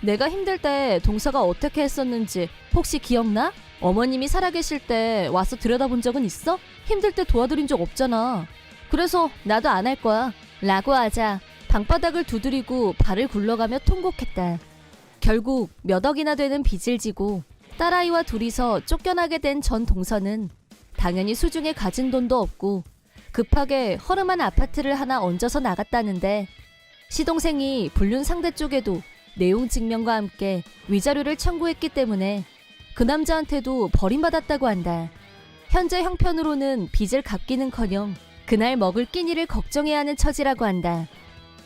내가 힘들 때 동서가 어떻게 했었는지 혹시 기억나? 어머님이 살아계실 때 와서 들여다본 적은 있어? 힘들 때 도와드린 적 없잖아. 그래서 나도 안 할 거야. 라고 하자 방바닥을 두드리고 발을 굴러가며 통곡했다. 결국 몇 억이나 되는 빚을 지고 딸아이와 둘이서 쫓겨나게 된 전 동서는 당연히 수중에 가진 돈도 없고 급하게 허름한 아파트를 하나 얹어서 나갔다는데 시동생이 불륜 상대 쪽에도 내용 증명과 함께 위자료를 청구했기 때문에 그 남자한테도 버림받았다고 한다. 현재 형편으로는 빚을 갚기는커녕 그날 먹을 끼니를 걱정해야 하는 처지라고 한다.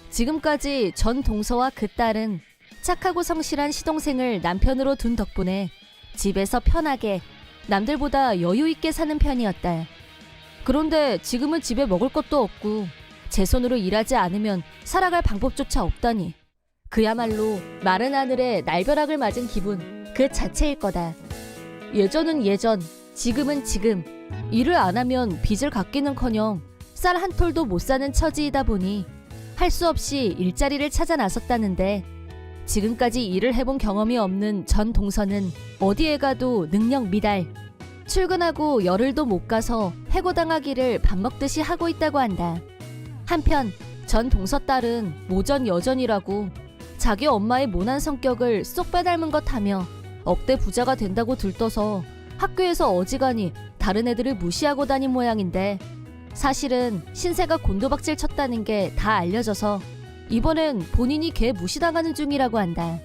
지금까지 전 동서와 그 딸은 착하고 성실한 시동생을 남편으로 둔 덕분에 집에서 편하게 남들보다 여유 있게 사는 편이었다. 그런데 지금은 집에 먹을 것도 없고 제 손으로 일하지 않으면 살아갈 방법조차 없다니. 그야말로 마른 하늘에 날벼락을 맞은 기분 그 자체일 거다. 예전은 예전, 지금은 지금. 일을 안 하면 빚을 갚기는커녕 쌀 한 톨도 못 사는 처지이다 보니 할 수 없이 일자리를 찾아 나섰다는데 지금까지 일을 해본 경험이 없는 전 동서는 어디에 가도 능력 미달. 출근하고 열흘도 못 가서 해고당하기를 밥 먹듯이 하고 있다고 한다. 한편 전 동서 딸은 모전 여전이라고 자기 엄마의 모난 성격을 쏙 빼닮은 것 하며 억대 부자가 된다고 들떠서 학교에서 어지간히 다른 애들을 무시하고 다닌 모양인데 사실은 신세가 곤두박질 쳤다는 게 다 알려져서 이번엔 본인이 걔 무시당하는 중이라고 한다.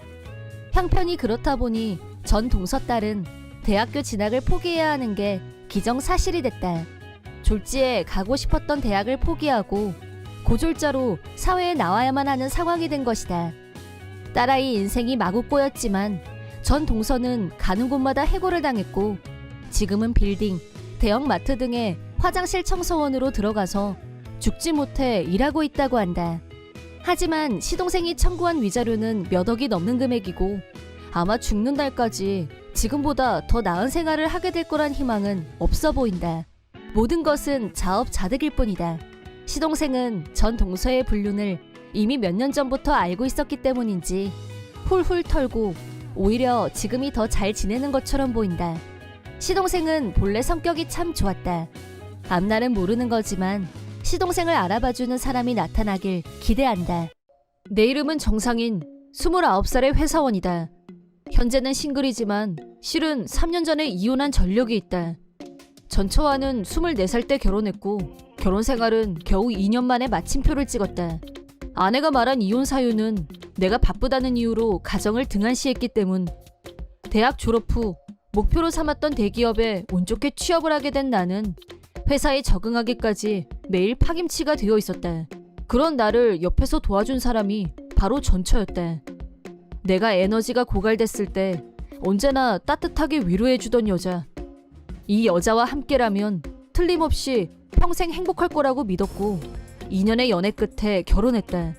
형편이 그렇다 보니 전 동서 딸은 대학교 진학을 포기해야 하는 게 기정사실이 됐다. 졸지에 가고 싶었던 대학을 포기하고 고졸자로 사회에 나와야만 하는 상황이 된 것이다. 딸아이 인생이 마구 꼬였지만 전 동서는 가는 곳마다 해고를 당했고 지금은 빌딩, 대형마트 등의 화장실 청소원으로 들어가서 죽지 못해 일하고 있다고 한다. 하지만 시동생이 청구한 위자료는 몇 억이 넘는 금액이고 아마 죽는 날까지 지금보다 더 나은 생활을 하게 될 거란 희망은 없어 보인다. 모든 것은 자업자득일 뿐이다. 시동생은 전 동서의 불륜을 이미 몇 년 전부터 알고 있었기 때문인지 훌훌 털고 오히려 지금이 더 잘 지내는 것처럼 보인다. 시동생은 본래 성격이 참 좋았다. 앞날은 모르는 거지만 시동생을 알아봐주는 사람이 나타나길 기대한다. 내 이름은 정상인 29살의 회사원이다. 현재는 싱글이지만 실은 3년 전에 이혼한 전력이 있다. 전처와는 24살 때 결혼했고 결혼 생활은 겨우 2년 만에 마침표를 찍었다. 아내가 말한 이혼 사유는 내가 바쁘다는 이유로 가정을 등한시했기 때문. 대학 졸업 후 목표로 삼았던 대기업에 운 좋게 취업을 하게 된 나는 회사에 적응하기까지 매일 파김치가 되어 있었다. 그런 나를 옆에서 도와준 사람이 바로 전처였다. 내가 에너지가 고갈됐을 때 언제나 따뜻하게 위로해주던 여자. 이 여자와 함께라면 틀림없이 평생 행복할 거라고 믿었고 2년의 연애 끝에 결혼했다.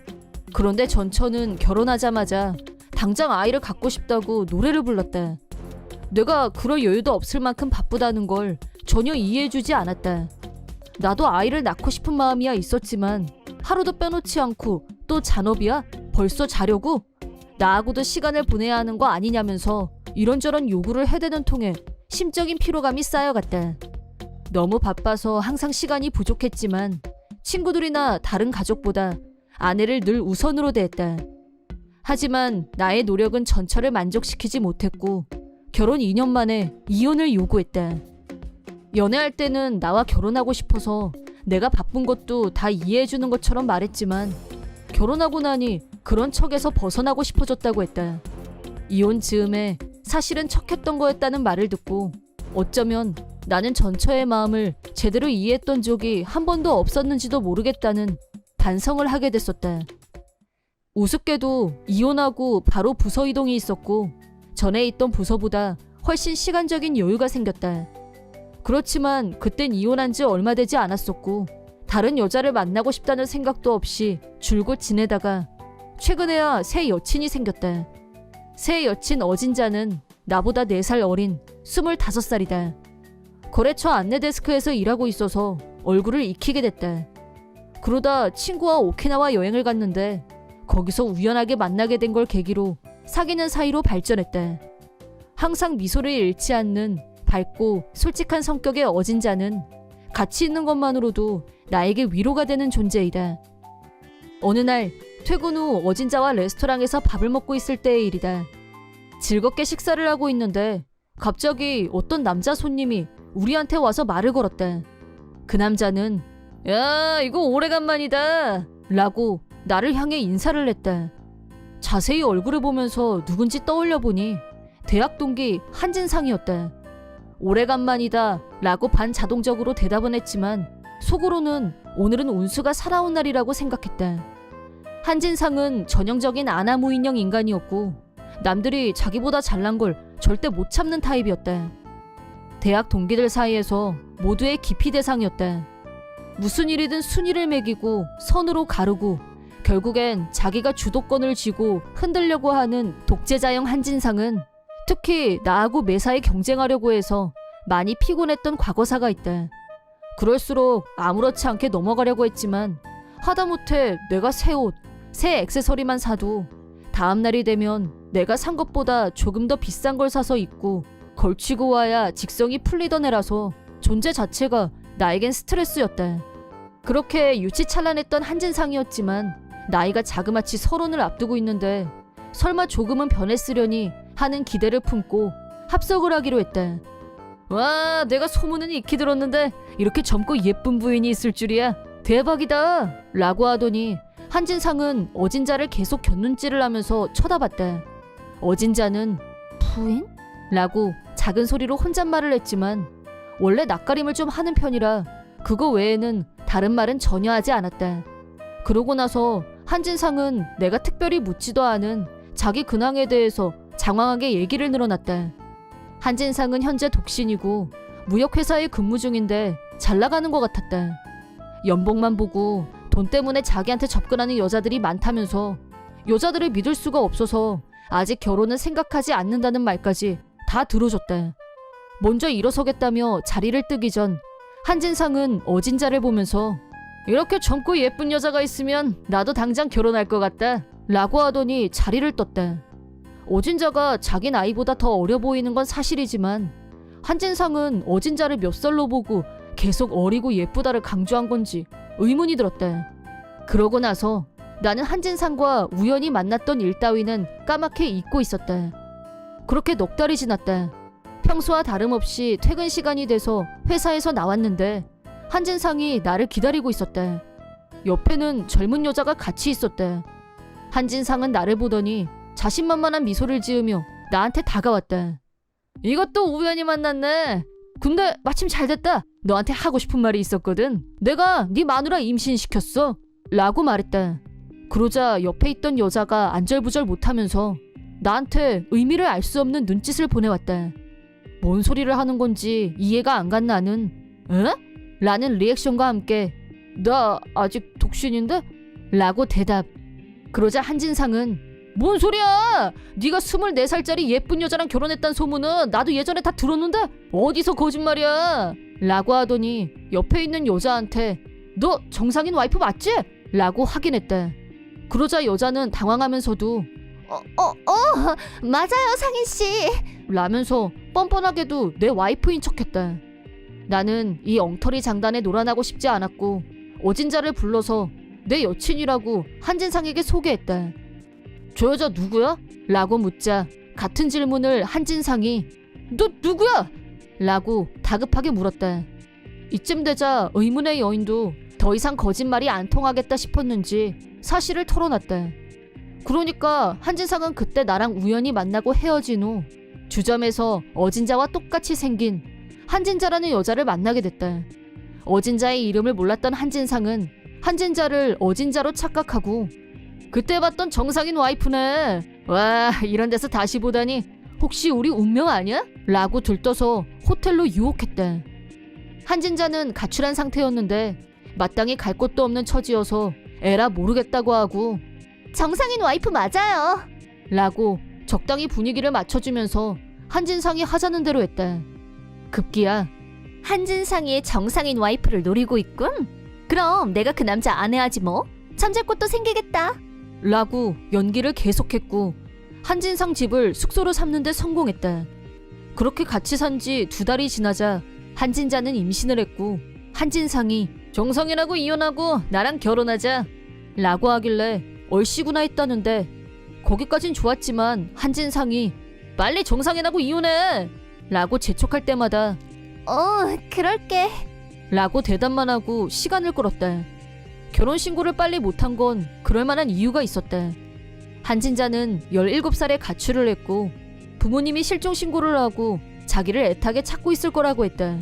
그런데 전처는 결혼하자마자 당장 아이를 갖고 싶다고 노래를 불렀다. 내가 그럴 여유도 없을 만큼 바쁘다는 걸 전혀 이해해주지 않았다. 나도 아이를 낳고 싶은 마음이야 있었지만 하루도 빼놓지 않고 또 잔업이야? 벌써 자려고? 나하고도 시간을 보내야 하는 거 아니냐면서 이런저런 요구를 해대는 통에 심적인 피로감이 쌓여갔다. 너무 바빠서 항상 시간이 부족했지만 친구들이나 다른 가족보다 아내를 늘 우선으로 대했다. 하지만 나의 노력은 전처를 만족시키지 못했고 결혼 2년 만에 이혼을 요구했다. 연애할 때는 나와 결혼하고 싶어서 내가 바쁜 것도 다 이해해주는 것처럼 말했지만 결혼하고 나니 그런 척에서 벗어나고 싶어졌다고 했다. 이혼 즈음에 사실은 척했던 거였다는 말을 듣고 어쩌면 나는 전처의 마음을 제대로 이해했던 적이 한 번도 없었는지도 모르겠다는 반성을 하게 됐었다. 우습게도 이혼하고 바로 부서 이동이 있었고 전에 있던 부서보다 훨씬 시간적인 여유가 생겼다. 그렇지만 그땐 이혼한 지 얼마 되지 않았었고 다른 여자를 만나고 싶다는 생각도 없이 줄곧 지내다가 최근에야 새 여친이 생겼다. 새 여친 어진자는 나보다 4살 어린 25살이다. 거래처 안내데스크에서 일하고 있어서 얼굴을 익히게 됐다. 그러다 친구와 오키나와 여행을 갔는데 거기서 우연하게 만나게 된 걸 계기로 사귀는 사이로 발전했다. 항상 미소를 잃지 않는 밝고 솔직한 성격의 어진자는 같이 있는 것만으로도 나에게 위로가 되는 존재이다. 어느 날 퇴근 후 어진자와 레스토랑에서 밥을 먹고 있을 때의 일이다. 즐겁게 식사를 하고 있는데 갑자기 어떤 남자 손님이 우리한테 와서 말을 걸었다. 그 남자는 야, 이거 오래간만이다 라고 나를 향해 인사를 했다. 자세히 얼굴을 보면서 누군지 떠올려 보니 대학 동기 한진상이었다. 오래간만이다 라고 반자동적으로 대답은 했지만 속으로는 오늘은 운수가 살아온 날이라고 생각했다. 한진상은 전형적인 아나무인형 인간이었고 남들이 자기보다 잘난 걸 절대 못 참는 타입이었다. 대학 동기들 사이에서 모두의 기피 대상이었다. 무슨 일이든 순위를 매기고 선으로 가르고 결국엔 자기가 주도권을 쥐고 흔들려고 하는 독재자형 한진상은 특히 나하고 매사에 경쟁하려고 해서 많이 피곤했던 과거사가 있다. 그럴수록 아무렇지 않게 넘어가려고 했지만 하다못해 내가 새 옷, 새 액세서리만 사도 다음 날이 되면 내가 산 것보다 조금 더 비싼 걸 사서 입고 걸치고 와야 직성이 풀리던 애라서 존재 자체가 나에겐 스트레스였다. 그렇게 유치찬란했던 한진상이었지만 나이가 자그마치 30을 앞두고 있는데 설마 조금은 변했으려니 하는 기대를 품고 합석을 하기로 했다. 와, 내가 소문은 익히 들었는데 이렇게 젊고 예쁜 부인이 있을 줄이야. 대박이다 라고 하더니 한진상은 어진자를 계속 곁눈질을 하면서 쳐다봤다. 어진자는 부인? 라고 작은 소리로 혼잣말을 했지만 원래 낯가림을 좀 하는 편이라 그거 외에는 다른 말은 전혀 하지 않았다. 그러고 나서 한진상은 내가 특별히 묻지도 않은 자기 근황에 대해서 장황하게 얘기를 늘어놨다. 한진상은 현재 독신이고 무역회사에 근무 중인데 잘 나가는 것 같았다. 연봉만 보고 돈 때문에 자기한테 접근하는 여자들이 많다면서 여자들을 믿을 수가 없어서 아직 결혼은 생각하지 않는다는 말까지 다 들어줬다. 먼저 일어서겠다며 자리를 뜨기 전 한진상은 어진자를 보면서 이렇게 젊고 예쁜 여자가 있으면 나도 당장 결혼할 것 같다 라고 하더니 자리를 떴다. 어진자가 자기 나이보다 더 어려 보이는 건 사실이지만 한진상은 어진자를 몇 살로 보고 계속 어리고 예쁘다를 강조한 건지 의문이 들었다. 그러고 나서 나는 한진상과 우연히 만났던 일 따위는 까맣게 잊고 있었다. 그렇게 넉 달이 지났다. 평소와 다름없이 퇴근 시간이 돼서 회사에서 나왔는데 한진상이 나를 기다리고 있었다. 옆에는 젊은 여자가 같이 있었다. 한진상은 나를 보더니 자신만만한 미소를 지으며 나한테 다가왔다. 이것도 우연히 만났네. 근데 마침 잘됐다. 너한테 하고 싶은 말이 있었거든. 내가 네 마누라 임신시켰어 라고 말했다. 그러자 옆에 있던 여자가 안절부절 못하면서 나한테 의미를 알 수 없는 눈짓을 보내왔다. 뭔 소리를 하는 건지 이해가 안 간 나는 에? 라는 리액션과 함께 나 아직 독신인데? 라고 대답. 그러자 한진상은 뭔 소리야! 네가 24살짜리 예쁜 여자랑 결혼했단 소문은 나도 예전에 다 들었는데 어디서 거짓말이야! 라고 하더니 옆에 있는 여자한테 너 정상인 와이프 맞지? 라고 확인했다. 그러자 여자는 당황하면서도 맞아요 상인씨 라면서 뻔뻔하게도 내 와이프인 척했다. 나는 이 엉터리 장단에 놀아나고 싶지 않았고 어진자를 불러서 내 여친이라고 한진상에게 소개했다. 저 여자 누구야? 라고 묻자 같은 질문을 한진상이 너 누구야? 라고 다급하게 물었다. 이쯤 되자 의문의 여인도 더 이상 거짓말이 안 통하겠다 싶었는지 사실을 털어놨다. 그러니까 한진상은 그때 나랑 우연히 만나고 헤어진 후 주점에서 어진자와 똑같이 생긴 한진자라는 여자를 만나게 됐다. 어진자의 이름을 몰랐던 한진상은 한진자를 어진자로 착각하고 그때 봤던 정상인 와이프네. 와, 이런 데서 다시 보다니 혹시 우리 운명 아니야? 라고 들떠서 호텔로 유혹했다. 한진자는 가출한 상태였는데 마땅히 갈 곳도 없는 처지여서 에라 모르겠다고 하고 정상인 와이프 맞아요 라고 적당히 분위기를 맞춰주면서 한진상이 하자는 대로 했다. 급기야 한진상이 정상인 와이프를 노리고 있군? 그럼 내가 그 남자 아내하지 뭐. 천재꽃도 생기겠다 라고 연기를 계속했고 한진상 집을 숙소로 삼는 데 성공했다. 그렇게 같이 산 지 2달이 지나자 한진자는 임신을 했고 한진상이 정상인하고 이혼하고 나랑 결혼하자 라고 하길래 얼씨구나 했다는데 거기까진 좋았지만 한진상이 빨리 정상인하고 이혼해 라고 재촉할 때마다 그럴게 라고 대답만 하고 시간을 끌었다. 결혼신고를 빨리 못한 건 그럴 만한 이유가 있었다. 한진자는 17살에 가출을 했고 부모님이 실종신고를 하고 자기를 애타게 찾고 있을 거라고 했다.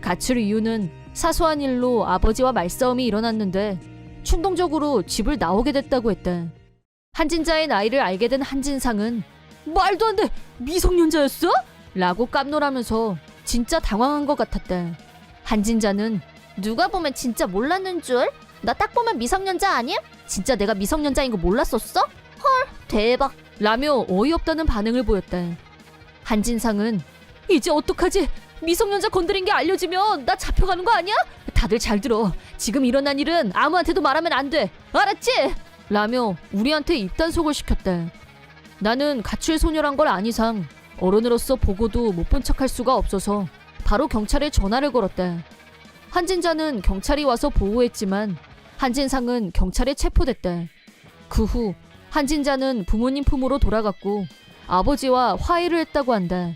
가출 이유는 사소한 일로 아버지와 말싸움이 일어났는데 충동적으로 집을 나오게 됐다고 했다. 한진자의 나이를 알게 된 한진상은 말도 안 돼! 미성년자였어? 라고 깜놀하면서 진짜 당황한 것 같았다. 한진자는 누가 보면 진짜 몰랐는 줄? 나 딱 보면 미성년자 아님? 진짜 내가 미성년자인 거 몰랐었어? 헐, 대박 라며 어이없다는 반응을 보였다. 한진상은 이제 어떡하지? 미성년자 건드린 게 알려지면 나 잡혀가는 거 아니야? 다들 잘 들어. 지금 일어난 일은 아무한테도 말하면 안 돼. 알았지? 라며 우리한테 입단속을 시켰다. 나는 가출 소녀란 걸 안 이상 어른으로서 보고도 못 본 척할 수가 없어서 바로 경찰에 전화를 걸었다. 한진자는 경찰이 와서 보호했지만 한진상은 경찰에 체포됐다. 그 후 한진자는 부모님 품으로 돌아갔고 아버지와 화해를 했다고 한다.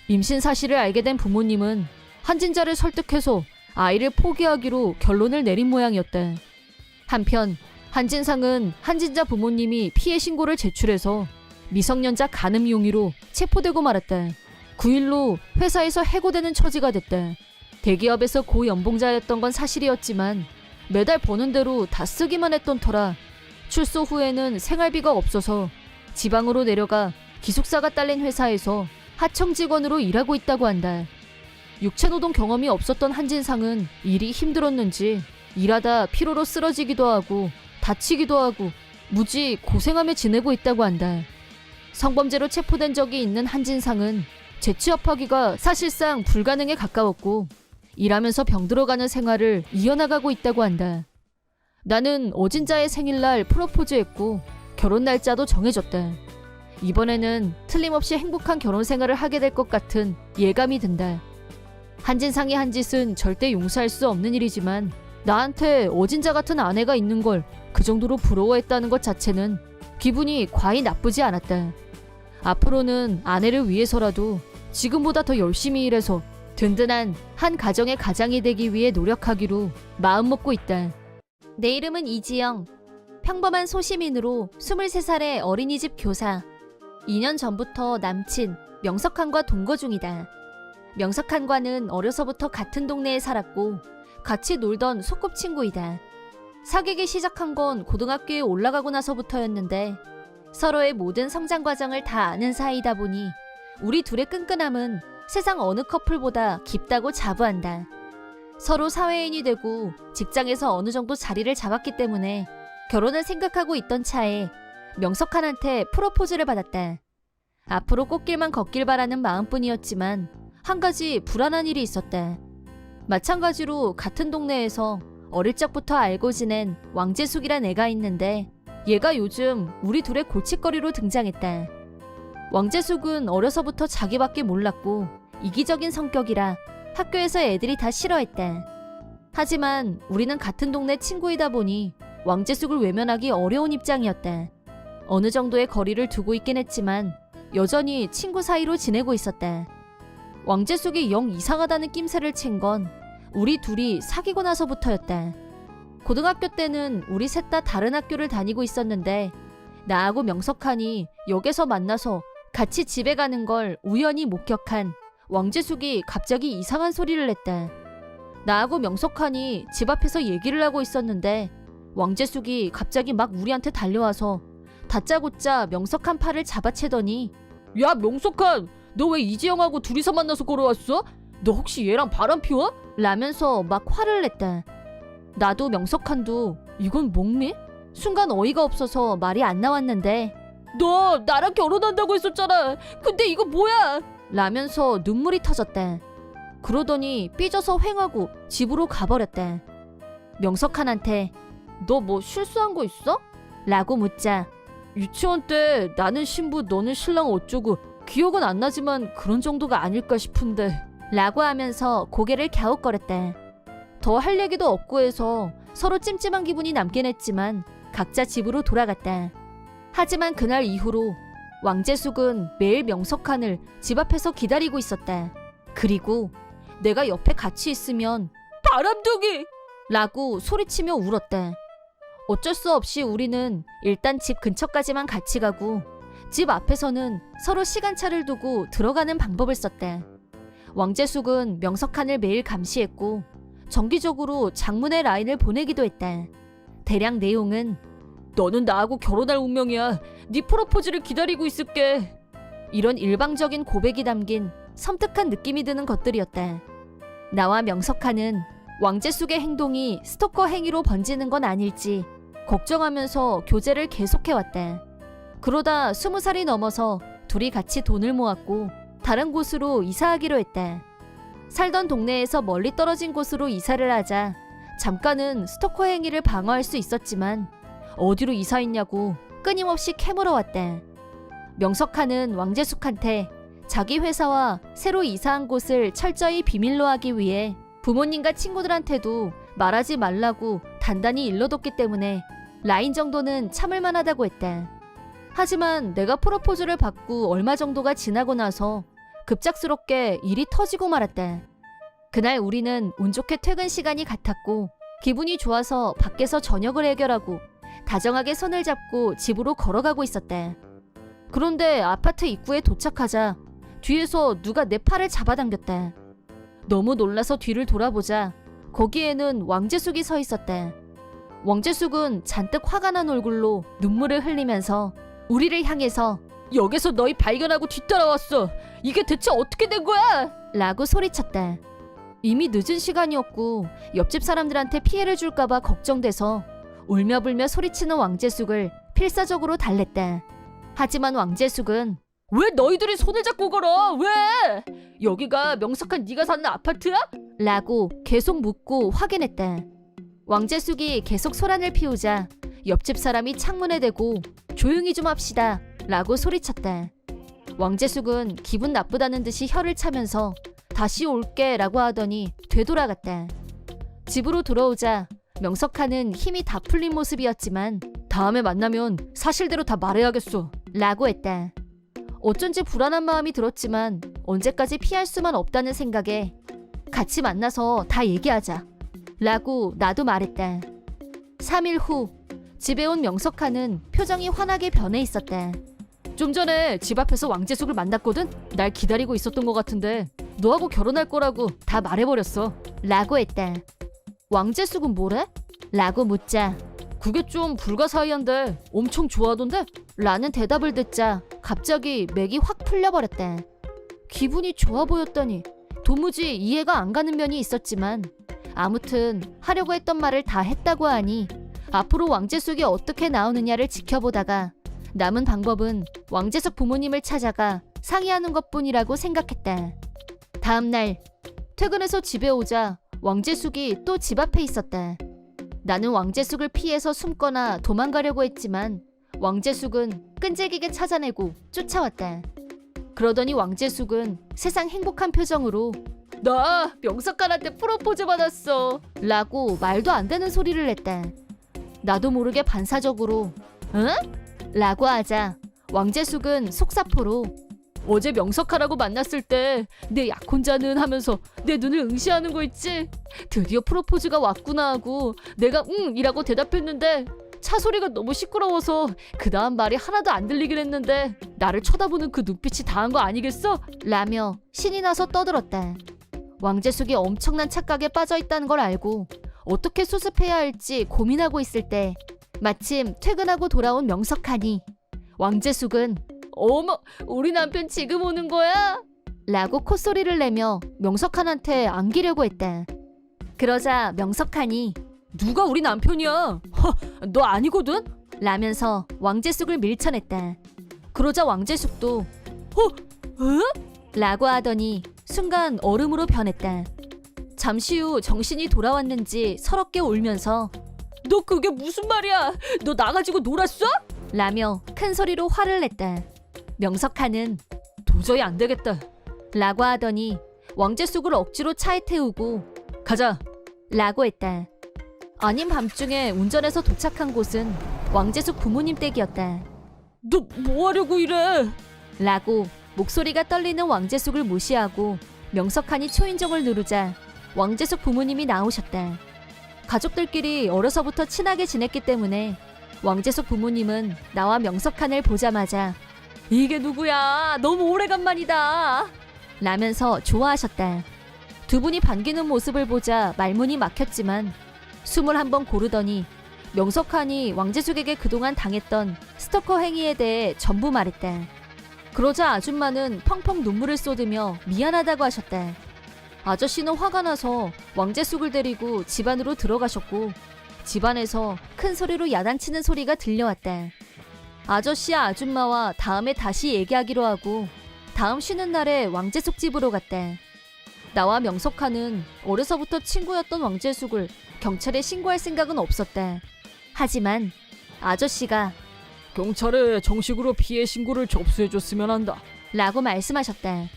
임신 사실을 알게 된 부모님은 한진자를 설득해서 아이를 포기하기로 결론을 내린 모양이었다. 한편 한진상은 한진자 부모님이 피해 신고를 제출해서 미성년자 간음 용의로 체포되고 말았다. 9일로 회사에서 해고되는 처지가 됐다. 대기업에서 고연봉자였던 건 사실이었지만 매달 버는 대로 다 쓰기만 했던 터라 출소 후에는 생활비가 없어서 지방으로 내려가 기숙사가 딸린 회사에서 하청 직원으로 일하고 있다고 한다. 육체노동 경험이 없었던 한진상은 일이 힘들었는지 일하다 피로로 쓰러지기도 하고 다치기도 하고 무지 고생하며 지내고 있다고 한다. 성범죄로 체포된 적이 있는 한진상은 재취업하기가 사실상 불가능에 가까웠고 일하면서 병들어가는 생활을 이어나가고 있다고 한다. 나는 어진자의 생일날 프로포즈했고 결혼 날짜도 정해졌다. 이번에는 틀림없이 행복한 결혼 생활을 하게 될 것 같은 예감이 든다. 한진상이 한 짓은 절대 용서할 수 없는 일이지만 나한테 어진자 같은 아내가 있는 걸 그 정도로 부러워했다는 것 자체는 기분이 과히 나쁘지 않았다. 앞으로는 아내를 위해서라도 지금보다 더 열심히 일해서 든든한 한 가정의 가장이 되기 위해 노력하기로 마음먹고 있다. 내 이름은 이지영. 평범한 소시민으로 23살의 어린이집 교사. 2년 전부터 남친 명석한과 동거 중이다. 명석한과는 어려서부터 같은 동네에 살았고 같이 놀던 소꿉친구이다. 사귀기 시작한 건 고등학교에 올라가고 나서부터였는데 서로의 모든 성장 과정을 다 아는 사이다 보니 우리 둘의 끈끈함은 세상 어느 커플보다 깊다고 자부한다. 서로 사회인이 되고 직장에서 어느 정도 자리를 잡았기 때문에 결혼을 생각하고 있던 차에 명석한한테 프로포즈를 받았다. 앞으로 꽃길만 걷길 바라는 마음뿐이었지만 한 가지 불안한 일이 있었다. 마찬가지로 같은 동네에서 어릴 적부터 알고 지낸 왕재숙이란 애가 있는데 얘가 요즘 우리 둘의 골칫거리로 등장했다. 왕재숙은 어려서부터 자기밖에 몰랐고 이기적인 성격이라 학교에서 애들이 다 싫어했다. 하지만 우리는 같은 동네 친구이다 보니 왕재숙을 외면하기 어려운 입장이었다. 어느 정도의 거리를 두고 있긴 했지만 여전히 친구 사이로 지내고 있었다. 왕재숙이 영 이상하다는 낌새를 챈 건 우리 둘이 사귀고 나서부터였다. 고등학교 때는 우리 셋 다 다른 학교를 다니고 있었는데 나하고 명석한이 역에서 만나서 같이 집에 가는 걸 우연히 목격한 왕재숙이 갑자기 이상한 소리를 냈다. 나하고 명석환이 집 앞에서 얘기를 하고 있었는데 왕재숙이 갑자기 막 우리한테 달려와서 다짜고짜 명석환 팔을 잡아채더니 야 명석환, 너 왜 이지영하고 둘이서 만나서 걸어왔어? 너 혹시 얘랑 바람 피워? 라면서 막 화를 냈다. 나도 명석환도 이건 목미? 순간 어이가 없어서 말이 안 나왔는데 너 나랑 결혼한다고 했었잖아. 근데 이거 뭐야? 라면서 눈물이 터졌다. 그러더니 삐져서 횡하고 집으로 가버렸다. 명석환한테 너 뭐 실수한 거 있어? 라고 묻자 유치원 때 나는 신부 너는 신랑 어쩌고 기억은 안 나지만 그런 정도가 아닐까 싶은데 라고 하면서 고개를 갸웃거렸다. 더 할 얘기도 없고 해서 서로 찜찜한 기분이 남긴 했지만 각자 집으로 돌아갔다. 하지만 그날 이후로 왕재숙은 매일 명석환을 집 앞에서 기다리고 있었다. 그리고 내가 옆에 같이 있으면 바람둥이! 라고 소리치며 울었다. 어쩔 수 없이 우리는 일단 집 근처까지만 같이 가고 집 앞에서는 서로 시간차를 두고 들어가는 방법을 썼다. 왕재숙은 명석환을 매일 감시했고 정기적으로 장문의 라인을 보내기도 했다. 대략 내용은 너는 나하고 결혼할 운명이야. 네 프로포즈를 기다리고 있을게. 이런 일방적인 고백이 담긴 섬뜩한 느낌이 드는 것들이었다. 나와 명석환은 왕재숙의 행동이 스토커 행위로 번지는 건 아닐지 걱정하면서 교제를 계속해왔다. 그러다 20살이 넘어서 둘이 같이 돈을 모았고 다른 곳으로 이사하기로 했다. 살던 동네에서 멀리 떨어진 곳으로 이사를 하자 잠깐은 스토커 행위를 방어할 수 있었지만 어디로 이사했냐고 끊임없이 캐물어왔다. 명석환은 왕재숙한테 자기 회사와 새로 이사한 곳을 철저히 비밀로 하기 위해 부모님과 친구들한테도 말하지 말라고 단단히 일러뒀기 때문에 라인 정도는 참을 만하다고 했다. 하지만 내가 프로포즈를 받고 얼마 정도가 지나고 나서 급작스럽게 일이 터지고 말았다. 그날 우리는 운 좋게 퇴근 시간이 같았고 기분이 좋아서 밖에서 저녁을 해결하고 다정하게 손을 잡고 집으로 걸어가고 있었다. 그런데 아파트 입구에 도착하자 뒤에서 누가 내 팔을 잡아당겼다. 너무 놀라서 뒤를 돌아보자 거기에는 왕재숙이 서 있었다. 왕재숙은 잔뜩 화가 난 얼굴로 눈물을 흘리면서 우리를 향해서 여기서 너희 발견하고 뒤따라왔어. 이게 대체 어떻게 된 거야? 라고 소리쳤다. 이미 늦은 시간이었고 옆집 사람들한테 피해를 줄까봐 걱정돼서 울며불며 소리치는 왕재숙을 필사적으로 달랬다. 하지만 왕재숙은 왜 너희들이 손을 잡고 걸어? 왜? 여기가 명석한 네가 사는 아파트야? 라고 계속 묻고 확인했다. 왕재숙이 계속 소란을 피우자 옆집 사람이 창문에 대고 조용히 좀 합시다 라고 소리쳤다. 왕재숙은 기분 나쁘다는 듯이 혀를 차면서 다시 올게 라고 하더니 되돌아갔다. 집으로 들어오자 명석한은 힘이 다 풀린 모습이었지만 다음에 만나면 사실대로 다 말해야겠어 라고 했다. 어쩐지 불안한 마음이 들었지만 언제까지 피할 수만 없다는 생각에 같이 만나서 다 얘기하자 라고 나도 말했다. 3일 후 집에 온 명석한은 표정이 환하게 변해 있었다. 좀 전에 집 앞에서 왕재숙을 만났거든? 날 기다리고 있었던 것 같은데 너하고 결혼할 거라고 다 말해버렸어 라고 했다. 왕재숙은 뭐래? 라고 묻자 그게 좀 불가사의한데 엄청 좋아하던데? 라는 대답을 듣자 갑자기 맥이 확 풀려버렸다. 기분이 좋아 보였더니 도무지 이해가 안 가는 면이 있었지만 아무튼 하려고 했던 말을 다 했다고 하니 앞으로 왕재숙이 어떻게 나오느냐를 지켜보다가 남은 방법은 왕재숙 부모님을 찾아가 상의하는 것뿐이라고 생각했다. 다음날 퇴근해서 집에 오자 왕재숙이 또 집 앞에 있었다. 나는 왕재숙을 피해서 숨거나 도망가려고 했지만 왕재숙은 끈질기게 찾아내고 쫓아왔다. 그러더니 왕재숙은 세상 행복한 표정으로 나 명석한한테 프로포즈 받았어 라고 말도 안 되는 소리를 냈다. 나도 모르게 반사적으로 응? 라고 하자 왕재숙은 속사포로 어제 명석한하고 만났을 때 내 약혼자는 하면서 내 눈을 응시하는 거 있지? 드디어 프로포즈가 왔구나 하고 내가 응 이라고 대답했는데 차 소리가 너무 시끄러워서 그 다음 말이 하나도 안 들리긴 했는데 나를 쳐다보는 그 눈빛이 다한 거 아니겠어? 라며 신이 나서 떠들었다. 왕재숙이 엄청난 착각에 빠져있다는 걸 알고 어떻게 수습해야 할지 고민하고 있을 때 마침 퇴근하고 돌아온 명석하니 왕재숙은 어머, 우리 남편 지금 오는 거야? 라고 콧소리를 내며 명석한한테 안기려고 했다. 그러자 명석한이 누가 우리 남편이야? 너 아니거든? 라면서 왕재숙을 밀쳐냈다. 그러자 왕재숙도 라고 하더니 순간 얼음으로 변했다. 잠시 후 정신이 돌아왔는지 서럽게 울면서 너 그게 무슨 말이야? 너 나가지고 놀았어? 라며 큰 소리로 화를 냈다. 명석한은 도저히 안 되겠다 라고 하더니 왕재숙을 억지로 차에 태우고 가자 라고 했다. 아닌 밤중에 운전해서 도착한 곳은 왕재숙 부모님 댁이었다. 너 뭐하려고 이래? 라고 목소리가 떨리는 왕재숙을 무시하고 명석한이 초인종을 누르자 왕재숙 부모님이 나오셨다. 가족들끼리 어려서부터 친하게 지냈기 때문에 왕재숙 부모님은 나와 명석한을 보자마자 이게 누구야? 너무 오래간만이다 라면서 좋아하셨다. 두 분이 반기는 모습을 보자 말문이 막혔지만 숨을 한번 고르더니 명석한이 왕재숙에게 그동안 당했던 스토커 행위에 대해 전부 말했다. 그러자 아줌마는 펑펑 눈물을 쏟으며 미안하다고 하셨다. 아저씨는 화가 나서 왕재숙을 데리고 집 안으로 들어가셨고 집안에서 큰 소리로 야단치는 소리가 들려왔다. 아저씨와 아줌마와 다음에 다시 얘기하기로 하고 다음 쉬는 날에 왕재숙 집으로 갔다. 나와 명석한은 어려서부터 친구였던 왕재숙을 경찰에 신고할 생각은 없었다. 하지만 아저씨가 경찰에 정식으로 피해 신고를 접수해줬으면 한다 라고 말씀하셨다.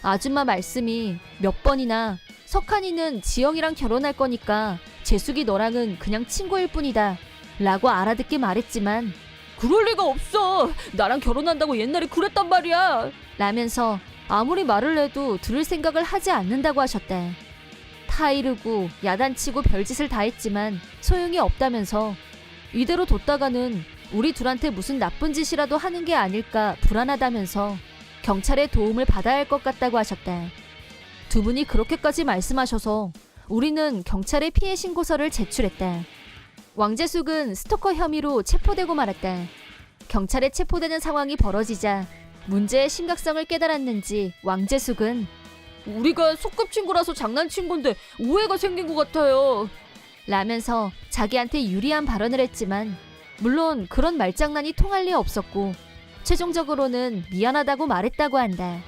아줌마 말씀이 몇 번이나 석한이는 지영이랑 결혼할 거니까 재숙이 너랑은 그냥 친구일 뿐이다 라고 알아듣게 말했지만 그럴 리가 없어. 나랑 결혼한다고 옛날에 그랬단 말이야 라면서 아무리 말을 해도 들을 생각을 하지 않는다고 하셨다. 타이르고 야단치고 별짓을 다 했지만 소용이 없다면서 이대로 뒀다가는 우리 둘한테 무슨 나쁜 짓이라도 하는 게 아닐까 불안하다면서 경찰의 도움을 받아야 할 것 같다고 하셨다. 두 분이 그렇게까지 말씀하셔서 우리는 경찰에 피해 신고서를 제출했다. 왕재숙은 스토커 혐의로 체포되고 말았다. 경찰에 체포되는 상황이 벌어지자 문제의 심각성을 깨달았는지 왕재숙은 우리가 소꿉친구라서 장난친 건데 오해가 생긴 것 같아요 라면서 자기한테 유리한 발언을 했지만 물론 그런 말장난이 통할 리 없었고 최종적으로는 미안하다고 말했다고 한다.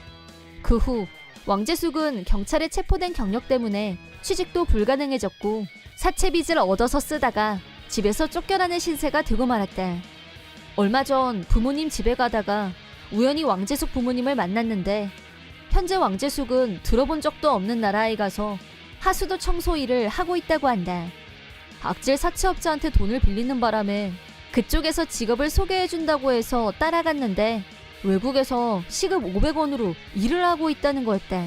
그 후 왕재숙은 경찰에 체포된 경력 때문에 취직도 불가능해졌고 사채빚을 얻어서 쓰다가 집에서 쫓겨나는 신세가 되고 말았다. 얼마 전 부모님 집에 가다가 우연히 왕재숙 부모님을 만났는데 현재 왕재숙은 들어본 적도 없는 나라에 가서 하수도 청소 일을 하고 있다고 한다. 악질 사채업자한테 돈을 빌리는 바람에 그쪽에서 직업을 소개해준다고 해서 따라갔는데 외국에서 시급 500원으로 일을 하고 있다는 거였다.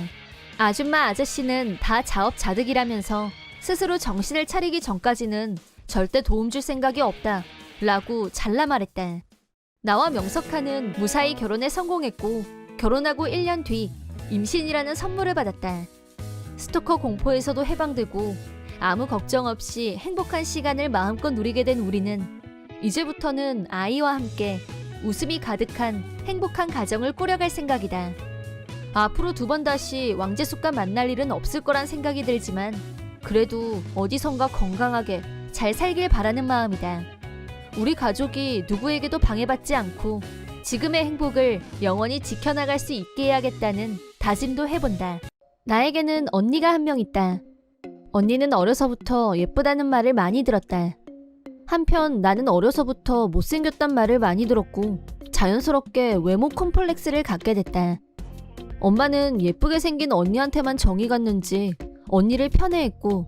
아줌마 아저씨는 다 자업자득이라면서 스스로 정신을 차리기 전까지는 절대 도움 줄 생각이 없다 라고 잘라 말했다. 나와 명석한은 무사히 결혼에 성공했고 결혼하고 1년 뒤 임신이라는 선물을 받았다. 스토커 공포에서도 해방되고 아무 걱정 없이 행복한 시간을 마음껏 누리게 된 우리는 이제부터는 아이와 함께 웃음이 가득한 행복한 가정을 꾸려갈 생각이다. 앞으로 두 번 다시 왕재숙과 만날 일은 없을 거란 생각이 들지만 그래도 어디선가 건강하게 잘 살길 바라는 마음이다. 우리 가족이 누구에게도 방해받지 않고 지금의 행복을 영원히 지켜나갈 수 있게 해야겠다는 다짐도 해본다. 나에게는 언니가 한 명 있다. 언니는 어려서부터 예쁘다는 말을 많이 들었다. 한편 나는 어려서부터 못생겼단 말을 많이 들었고 자연스럽게 외모 콤플렉스를 갖게 됐다. 엄마는 예쁘게 생긴 언니한테만 정이 갔는지 언니를 편애했고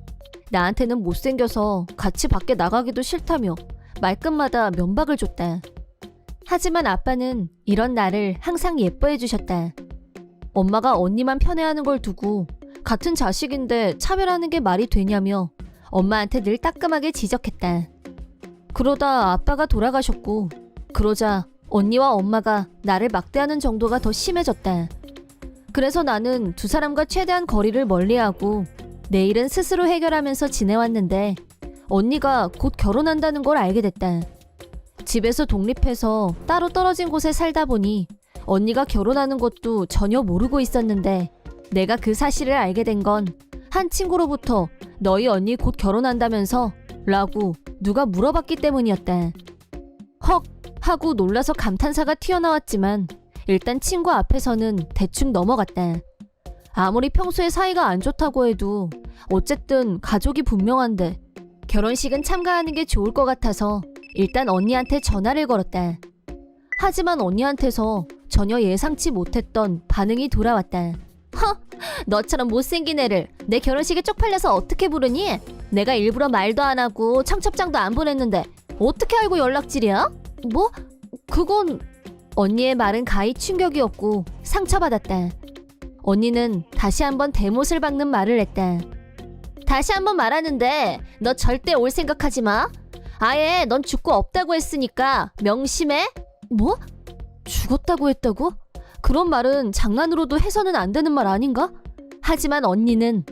나한테는 못생겨서 같이 밖에 나가기도 싫다며 말끝마다 면박을 줬다. 하지만 아빠는 이런 나를 항상 예뻐해 주셨다. 엄마가 언니만 편애하는 걸 두고 같은 자식인데 차별하는 게 말이 되냐며 엄마한테 늘 따끔하게 지적했다. 그러다 아빠가 돌아가셨고, 그러자 언니와 엄마가 나를 막대하는 정도가 더 심해졌다. 그래서 나는 두 사람과 최대한 거리를 멀리하고 내 일은 스스로 해결하면서 지내왔는데 언니가 곧 결혼한다는 걸 알게 됐다. 집에서 독립해서 따로 떨어진 곳에 살다 보니 언니가 결혼하는 것도 전혀 모르고 있었는데 내가 그 사실을 알게 된 건 한 친구로부터 너희 언니 곧 결혼한다면서? 라고 누가 물어봤기 때문이었다. 헉 하고 놀라서 감탄사가 튀어나왔지만 일단 친구 앞에서는 대충 넘어갔다. 아무리 평소에 사이가 안 좋다고 해도 어쨌든 가족이 분명한데 결혼식은 참가하는 게 좋을 것 같아서 일단 언니한테 전화를 걸었다. 하지만 언니한테서 전혀 예상치 못했던 반응이 돌아왔다. 허! 너처럼 못생긴 애를 내 결혼식에 쪽팔려서 어떻게 부르니? 내가 일부러 말도 안 하고 청첩장도 안 보냈는데 어떻게 알고 연락질이야? 뭐? 그건... 언니의 말은 가히 충격이었고 상처받았다. 언니는 다시 한번 대못을 박는 말을 했다. 다시 한번 말하는데 너 절대 올 생각하지 마. 아예 넌 죽고 없다고 했으니까 명심해. 뭐? 죽었다고 했다고? 그런 말은 장난으로도 해서는 안 되는 말 아닌가? 하지만 언니는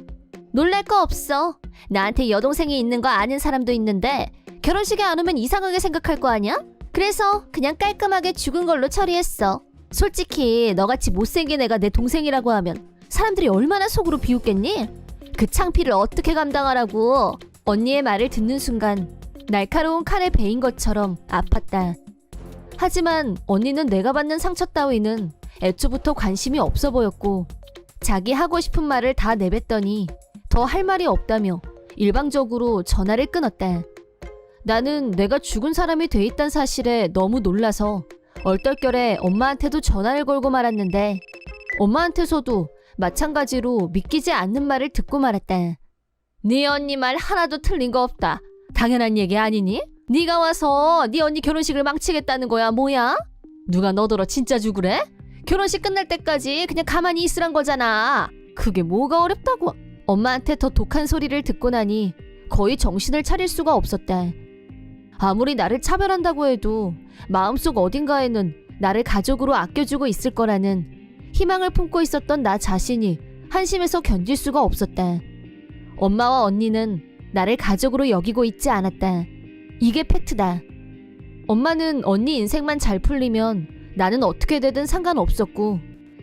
놀랄 거 없어. 나한테 여동생이 있는 거 아는 사람도 있는데 결혼식에 안 오면 이상하게 생각할 거 아니야? 그래서 그냥 깔끔하게 죽은 걸로 처리했어. 솔직히 너같이 못생긴 애가 내 동생이라고 하면 사람들이 얼마나 속으로 비웃겠니? 그 창피를 어떻게 감당하라고. 언니의 말을 듣는 순간 날카로운 칼에 베인 것처럼 아팠다. 하지만 언니는 내가 받는 상처 따위는 애초부터 관심이 없어 보였고 자기 하고 싶은 말을 다 내뱉더니 더 할 말이 없다며 일방적으로 전화를 끊었다. 나는 내가 죽은 사람이 돼 있다는 사실에 너무 놀라서 얼떨결에 엄마한테도 전화를 걸고 말았는데 엄마한테서도 마찬가지로 믿기지 않는 말을 듣고 말았다. 네 언니 말 하나도 틀린 거 없다. 당연한 얘기 아니니? 네가 와서 네 언니 결혼식을 망치겠다는 거야 뭐야? 누가 너더러 진짜 죽으래? 결혼식 끝날 때까지 그냥 가만히 있으란 거잖아. 그게 뭐가 어렵다고. 엄마한테 더 독한 소리를 듣고 나니 거의 정신을 차릴 수가 없었다. 아무리 나를 차별한다고 해도 마음속 어딘가에는 나를 가족으로 아껴주고 있을 거라는 희망을 품고 있었던 나 자신이 한심해서 견딜 수가 없었다. 엄마와 언니는 나를 가족으로 여기고 있지 않았다. 이게 팩트다. 엄마는 언니 인생만 잘 풀리면 나는 어떻게 되든 상관없었고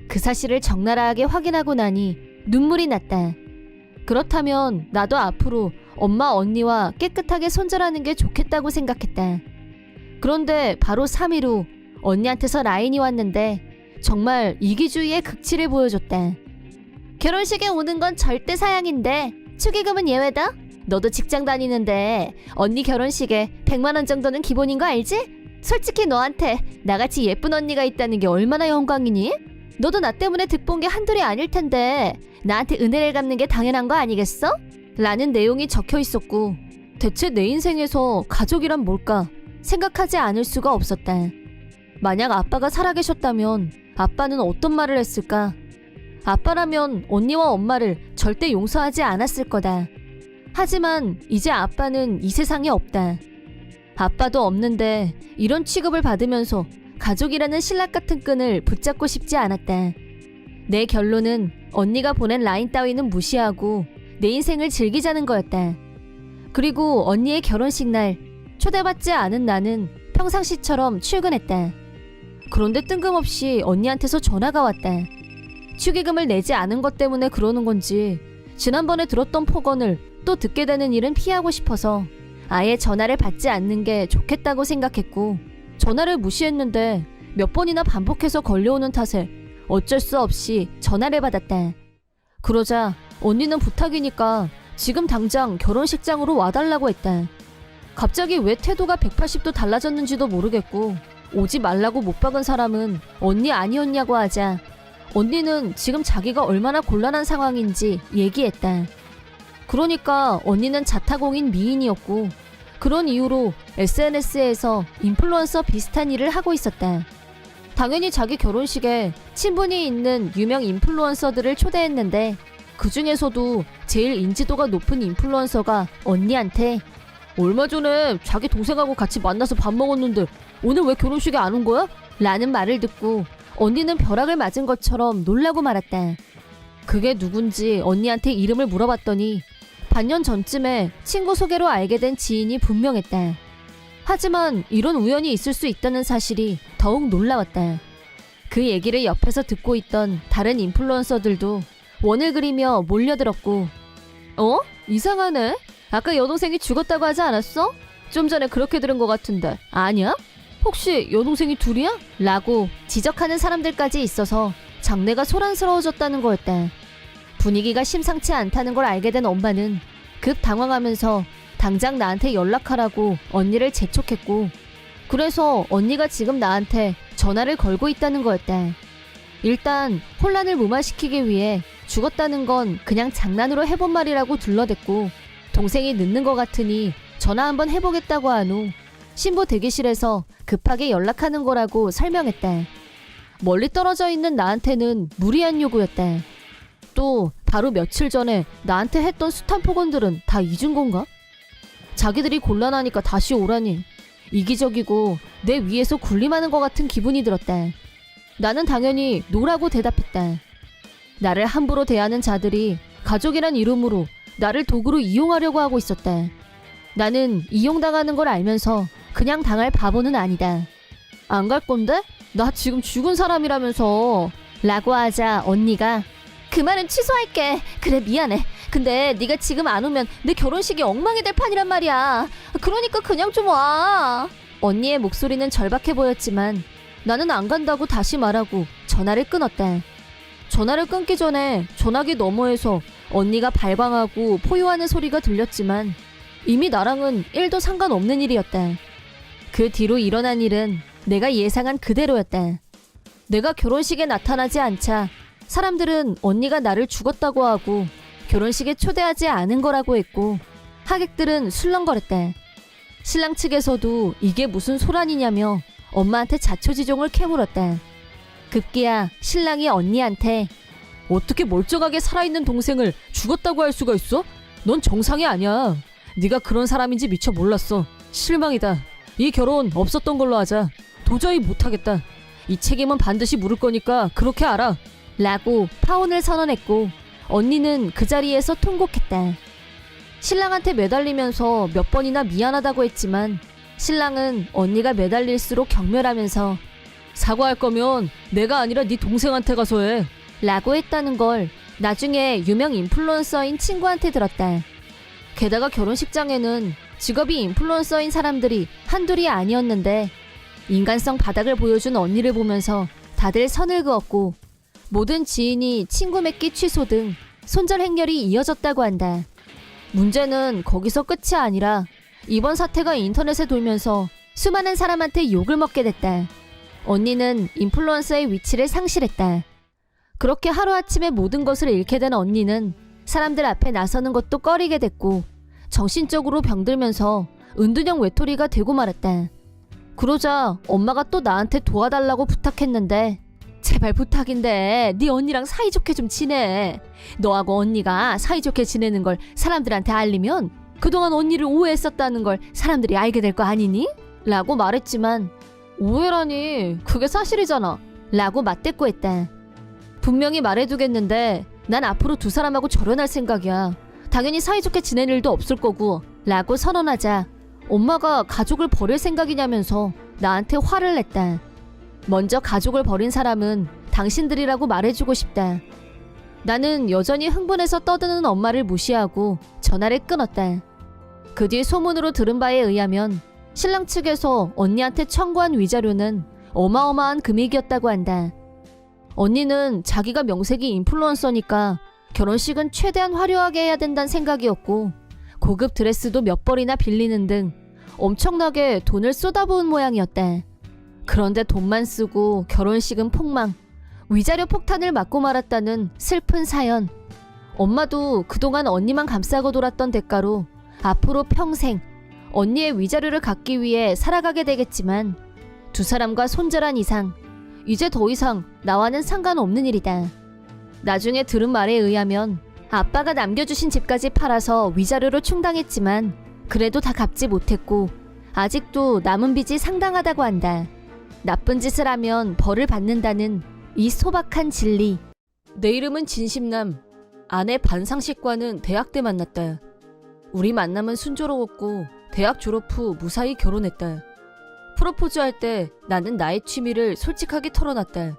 그 사실을 적나라하게 확인하고 나니 눈물이 났다. 그렇다면 나도 앞으로 엄마 언니와 깨끗하게 손절하는 게 좋겠다고 생각했다. 그런데 바로 3일 후 언니한테서 라인이 왔는데 정말 이기주의의 극치를 보여줬다. 결혼식에 오는 건 절대 사양인데 축의금은 예외다. 너도 직장 다니는데 언니 결혼식에 100만 원 정도는 기본인 거 알지? 솔직히 너한테 나같이 예쁜 언니가 있다는 게 얼마나 영광이니? 너도 나 때문에 득본 게 한둘이 아닐 텐데 나한테 은혜를 갚는 게 당연한 거 아니겠어? 라는 내용이 적혀 있었고 대체 내 인생에서 가족이란 뭘까 생각하지 않을 수가 없었다. 만약 아빠가 살아계셨다면 아빠는 어떤 말을 했을까? 아빠라면 언니와 엄마를 절대 용서하지 않았을 거다. 하지만 이제 아빠는 이 세상에 없다. 아빠도 없는데 이런 취급을 받으면서 가족이라는 신락 같은 끈을 붙잡고 싶지 않았다. 내 결론은 언니가 보낸 라인 따위는 무시하고 내 인생을 즐기자는 거였다. 그리고 언니의 결혼식 날 초대받지 않은 나는 평상시처럼 출근했다. 그런데 뜬금없이 언니한테서 전화가 왔다. 축의금을 내지 않은 것 때문에 그러는 건지 지난번에 들었던 폭언을 또 듣게 되는 일은 피하고 싶어서 아예 전화를 받지 않는 게 좋겠다고 생각했고 전화를 무시했는데 몇 번이나 반복해서 걸려오는 탓에 어쩔 수 없이 전화를 받았다. 그러자 언니는 부탁이니까 지금 당장 결혼식장으로 와달라고 했다. 갑자기 왜 태도가 180도 달라졌는지도 모르겠고 오지 말라고 못 박은 사람은 언니 아니었냐고 하자 언니는 지금 자기가 얼마나 곤란한 상황인지 얘기했다. 그러니까 언니는 자타공인 미인이었고 그런 이유로 SNS에서 인플루언서 비슷한 일을 하고 있었다. 당연히 자기 결혼식에 친분이 있는 유명 인플루언서들을 초대했는데 그 중에서도 제일 인지도가 높은 인플루언서가 언니한테 얼마 전에 자기 동생하고 같이 만나서 밥 먹었는데 오늘 왜 결혼식에 안 온 거야? 라는 말을 듣고 언니는 벼락을 맞은 것처럼 놀라고 말았다. 그게 누군지 언니한테 이름을 물어봤더니 반년 전쯤에 친구 소개로 알게 된 지인이 분명했다. 하지만 이런 우연이 있을 수 있다는 사실이 더욱 놀라웠다. 그 얘기를 옆에서 듣고 있던 다른 인플루언서들도 원을 그리며 몰려들었고, 이상하네? 아까 여동생이 죽었다고 하지 않았어? 좀 전에 그렇게 들은 것 같은데 아니야? 혹시 여동생이 둘이야? 라고 지적하는 사람들까지 있어서 장내가 소란스러워졌다는 거였다. 분위기가 심상치 않다는 걸 알게 된 엄마는 급 당황하면서 당장 나한테 연락하라고 언니를 재촉했고, 그래서 언니가 지금 나한테 전화를 걸고 있다는 거였다. 일단 혼란을 무마시키기 위해 죽었다는 건 그냥 장난으로 해본 말이라고 둘러댔고, 동생이 늦는 것 같으니 전화 한번 해보겠다고 한 후 신부 대기실에서 급하게 연락하는 거라고 설명했다. 멀리 떨어져 있는 나한테는 무리한 요구였다. 또 바로 며칠 전에 나한테 했던 숱한 폭언들은 다 잊은 건가? 자기들이 곤란하니까 다시 오라니. 이기적이고 내 위에서 군림하는 것 같은 기분이 들었다. 나는 당연히 노라고 대답했다. 나를 함부로 대하는 자들이 가족이란 이름으로 나를 도구로 이용하려고 하고 있었다. 나는 이용당하는 걸 알면서 그냥 당할 바보는 아니다. 안 갈 건데? 나 지금 죽은 사람이라면서. 라고 하자 언니가 그 말은 취소할게. 그래 미안해. 근데 네가 지금 안 오면 내 결혼식이 엉망이 될 판이란 말이야. 그러니까 그냥 좀 와. 언니의 목소리는 절박해 보였지만 나는 안 간다고 다시 말하고 전화를 끊었다. 전화를 끊기 전에 전화기 너머에서 언니가 발광하고 포효하는 소리가 들렸지만 이미 나랑은 1도 상관없는 일이었다. 그 뒤로 일어난 일은 내가 예상한 그대로였다. 내가 결혼식에 나타나지 않자 사람들은 언니가 나를 죽었다고 하고 결혼식에 초대하지 않은 거라고 했고, 하객들은 술렁거렸다. 신랑 측에서도 이게 무슨 소란이냐며 엄마한테 자초지종을 캐물었다. 급기야 신랑이 언니한테 어떻게 멀쩡하게 살아있는 동생을 죽었다고 할 수가 있어? 넌 정상이 아니야. 네가 그런 사람인지 미처 몰랐어. 실망이다. 이 결혼 없었던 걸로 하자. 도저히 못하겠다. 이 책임은 반드시 물을 거니까 그렇게 알아. 라고 파혼을 선언했고, 언니는 그 자리에서 통곡했다. 신랑한테 매달리면서 몇 번이나 미안하다고 했지만 신랑은 언니가 매달릴수록 경멸하면서 사과할 거면 내가 아니라 네 동생한테 가서 해. 라고 했다는 걸 나중에 유명 인플루언서인 친구한테 들었다. 게다가 결혼식장에는 직업이 인플루언서인 사람들이 한둘이 아니었는데 인간성 바닥을 보여준 언니를 보면서 다들 선을 그었고, 모든 지인이 친구 맺기 취소 등 손절 행렬이 이어졌다고 한다. 문제는 거기서 끝이 아니라 이번 사태가 인터넷에 돌면서 수많은 사람한테 욕을 먹게 됐다. 언니는 인플루언서의 위치를 상실했다. 그렇게 하루아침에 모든 것을 잃게 된 언니는 사람들 앞에 나서는 것도 꺼리게 됐고, 정신적으로 병들면서 은둔형 외톨이가 되고 말았다. 그러자 엄마가 또 나한테 도와달라고 부탁했는데, 제발 부탁인데 네 언니랑 사이좋게 좀 지내. 너하고 언니가 사이좋게 지내는 걸 사람들한테 알리면 그동안 언니를 오해했었다는 걸 사람들이 알게 될 거 아니니? 라고 말했지만, 오해라니 그게 사실이잖아. 라고 맞대꾸했다. 분명히 말해두겠는데 난 앞으로 두 사람하고 절연할 생각이야. 당연히 사이좋게 지낼 일도 없을 거고. 라고 선언하자 엄마가 가족을 버릴 생각이냐면서 나한테 화를 냈다. 먼저 가족을 버린 사람은 당신들이라고 말해주고 싶다. 나는 여전히 흥분해서 떠드는 엄마를 무시하고 전화를 끊었다. 그 뒤 소문으로 들은 바에 의하면 신랑 측에서 언니한테 청구한 위자료는 어마어마한 금액이었다고 한다. 언니는 자기가 명색이 인플루언서니까 결혼식은 최대한 화려하게 해야 된다는 생각이었고, 고급 드레스도 몇 벌이나 빌리는 등 엄청나게 돈을 쏟아부은 모양이었다. 그런데 돈만 쓰고 결혼식은 폭망, 위자료 폭탄을 맞고 말았다는 슬픈 사연. 엄마도 그동안 언니만 감싸고 돌았던 대가로 앞으로 평생 언니의 위자료를 갚기 위해 살아가게 되겠지만, 두 사람과 손절한 이상 이제 더 이상 나와는 상관없는 일이다. 나중에 들은 말에 의하면 아빠가 남겨주신 집까지 팔아서 위자료로 충당했지만 그래도 다 갚지 못했고 아직도 남은 빚이 상당하다고 한다. 나쁜 짓을 하면 벌을 받는다는 이 소박한 진리. 내 이름은 진심남. 아내 반상식과는 대학 때 만났다. 우리 만남은 순조로웠고 대학 졸업 후 무사히 결혼했다. 프로포즈할 때 나는 나의 취미를 솔직하게 털어놨다.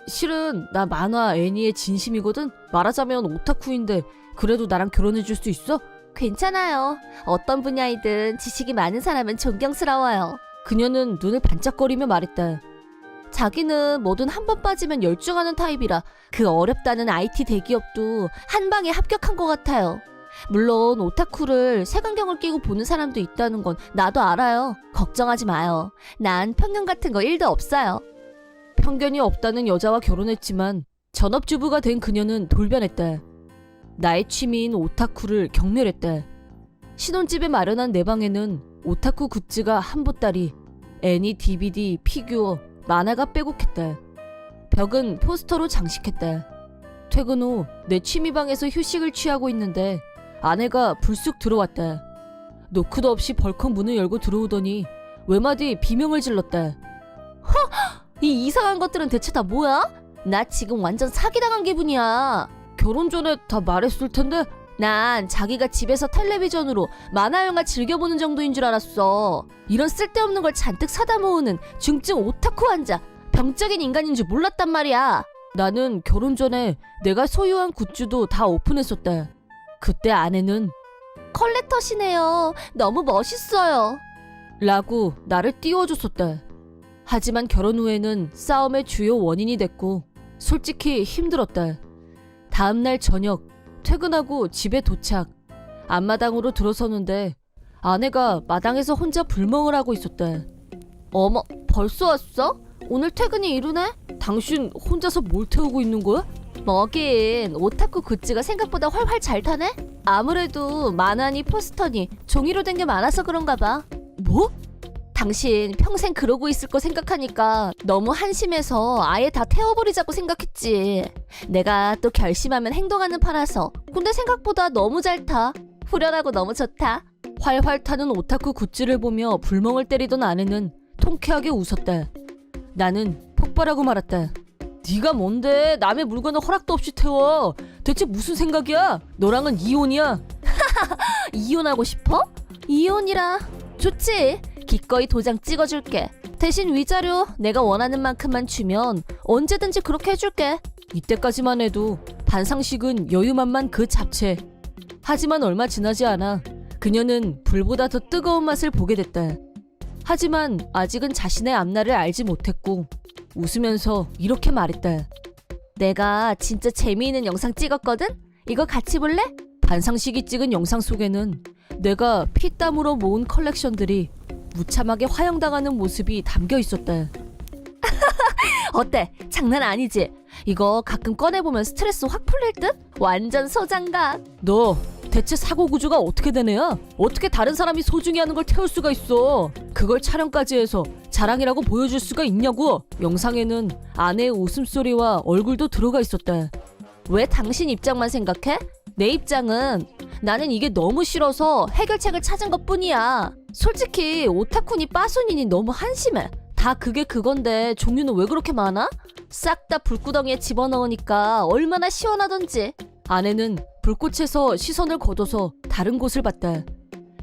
실은 나 만화 애니의 진심이거든. 말하자면 오타쿠인데 그래도 나랑 결혼해줄 수 있어? 괜찮아요. 어떤 분야이든 지식이 많은 사람은 존경스러워요. 그녀는 눈을 반짝거리며 말했다. 자기는 뭐든 한 번 빠지면 열중하는 타입이라 그 어렵다는 IT 대기업도 한 방에 합격한 것 같아요. 물론 오타쿠를 색안경을 끼고 보는 사람도 있다는 건 나도 알아요. 걱정하지 마요. 난 편견 같은 거 1도 없어요. 편견이 없다는 여자와 결혼했지만 전업주부가 된 그녀는 돌변했다. 나의 취미인 오타쿠를 경멸했다. 신혼집에 마련한 내 방에는 오타쿠 굿즈가 한 보따리, 애니, DVD, 피규어, 만화가 빼곡했다. 벽은 포스터로 장식했다. 퇴근 후 내 취미방에서 휴식을 취하고 있는데 아내가 불쑥 들어왔다. 노크도 없이 벌컥 문을 열고 들어오더니 외마디 비명을 질렀다. 허! 이 이상한 것들은 대체 다 뭐야? 나 지금 완전 사기당한 기분이야. 결혼 전에 다 말했을 텐데. 난 자기가 집에서 텔레비전으로 만화 영화 즐겨보는 정도인 줄 알았어. 이런 쓸데없는 걸 잔뜩 사다 모으는 중증 오타쿠 환자, 병적인 인간인 줄 몰랐단 말이야. 나는 결혼 전에 내가 소유한 굿즈도 다 오픈했었다. 그때 아내는 컬렉터시네요. 너무 멋있어요. 라고 나를 띄워줬었다. 하지만 결혼 후에는 싸움의 주요 원인이 됐고 솔직히 힘들었다. 다음날 저녁 퇴근하고 집에 도착. 앞마당으로 들어서는데 아내가 마당에서 혼자 불멍을 하고 있었다. 어머, 벌써 왔어? 오늘 퇴근이 이르네? 당신 혼자서 뭘 태우고 있는 거야? 뭐긴 오타쿠 굿즈가 생각보다 활활 잘 타네? 아무래도 만화니 포스터니 종이로 된 게 많아서 그런가 봐. 뭐? 당신 평생 그러고 있을 거 생각하니까 너무 한심해서 아예 다 태워버리자고 생각했지. 내가 또 결심하면 행동하는 파라서. 근데 생각보다 너무 잘 타. 후련하고 너무 좋다. 활활 타는 오타쿠 굿즈를 보며 불멍을 때리던 아내는 통쾌하게 웃었다. 나는 폭발하고 말았다. 네가 뭔데 남의 물건을 허락도 없이 태워. 대체 무슨 생각이야? 너랑은 이혼이야. 이혼하고 싶어? 이혼이라. 좋지. 기꺼이 도장 찍어줄게. 대신 위자료 내가 원하는 만큼만 주면 언제든지 그렇게 해줄게. 이때까지만 해도 반상식은 여유만만 그 잡채. 하지만 얼마 지나지 않아 그녀는 불보다 더 뜨거운 맛을 보게 됐다. 하지만 아직은 자신의 앞날을 알지 못했고 웃으면서 이렇게 말했다. 내가 진짜 재미있는 영상 찍었거든? 이거 같이 볼래? 반상식이 찍은 영상 속에는 내가 피땀으로 모은 컬렉션들이 무참하게 화형당하는 모습이 담겨 있었다. 어때? 장난 아니지? 이거 가끔 꺼내보면 스트레스 확 풀릴 듯? 완전 소장각. 너 대체 사고 구조가 어떻게 된 애야? 어떻게 다른 사람이 소중히 하는 걸 태울 수가 있어? 그걸 촬영까지 해서 자랑이라고 보여줄 수가 있냐고? 영상에는 아내의 웃음소리와 얼굴도 들어가 있었다. 왜 당신 입장만 생각해? 내 입장은 나는 이게 너무 싫어서 해결책을 찾은 것뿐이야. 솔직히 오타쿠니 빠순이니 너무 한심해. 다 그게 그건데 종류는 왜 그렇게 많아? 싹 다 불구덩이에 집어넣으니까 얼마나 시원하던지. 아내는 불꽃에서 시선을 걷어서 다른 곳을 봤다.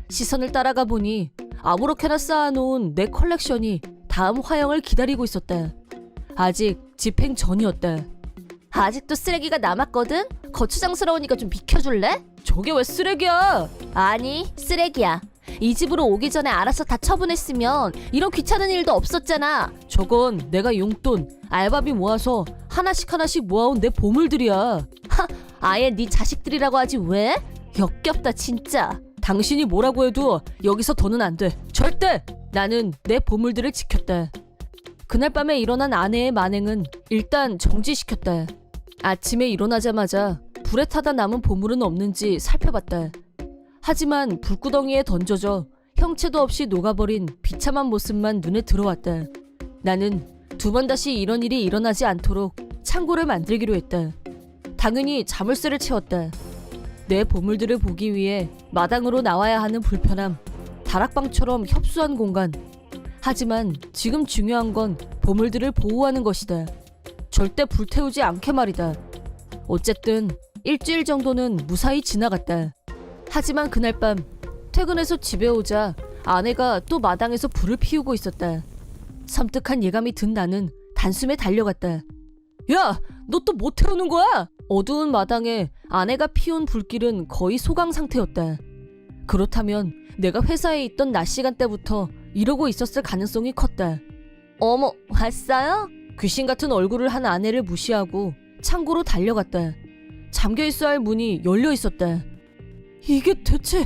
시선을 따라가 보니 아무렇게나 쌓아놓은 내 컬렉션이 다음 화형을 기다리고 있었다. 아직 집행 전이었다. 아직도 쓰레기가 남았거든? 거추장스러우니까 좀 비켜줄래? 저게 왜 쓰레기야? 아니, 쓰레기야. 이 집으로 오기 전에 알아서 다 처분했으면 이런 귀찮은 일도 없었잖아. 저건 내가 용돈, 알바비 모아서 하나씩 모아온 내 보물들이야. 하, 아예 네 자식들이라고 하지 왜? 역겹다 진짜. 당신이 뭐라고 해도 여기서 더는 안 돼. 절대! 나는 내 보물들을 지켰다. 그날 밤에 일어난 아내의 만행은 일단 정지시켰다. 아침에 일어나자마자 불에 타다 남은 보물은 없는지 살펴봤다. 하지만 불구덩이에 던져져 형체도 없이 녹아버린 비참한 모습만 눈에 들어왔다. 나는 두 번 다시 이런 일이 일어나지 않도록 창고를 만들기로 했다. 당연히 자물쇠를 채웠다. 내 보물들을 보기 위해 마당으로 나와야 하는 불편함, 다락방처럼 협소한 공간. 하지만 지금 중요한 건 보물들을 보호하는 것이다. 절대 불태우지 않게 말이다. 어쨌든 일주일 정도는 무사히 지나갔다. 하지만 그날 밤 퇴근해서 집에 오자 아내가 또 마당에서 불을 피우고 있었다. 섬뜩한 예감이 든 나는 단숨에 달려갔다. 야, 너 또 뭐 태우는 거야? 어두운 마당에 아내가 피운 불길은 거의 소강 상태였다. 그렇다면 내가 회사에 있던 낮 시간대부터 이러고 있었을 가능성이 컸다. 어머, 왔어요? 귀신 같은 얼굴을 한 아내를 무시하고 창고로 달려갔다. 잠겨있어야 할 문이 열려 있었다. 이게 대체...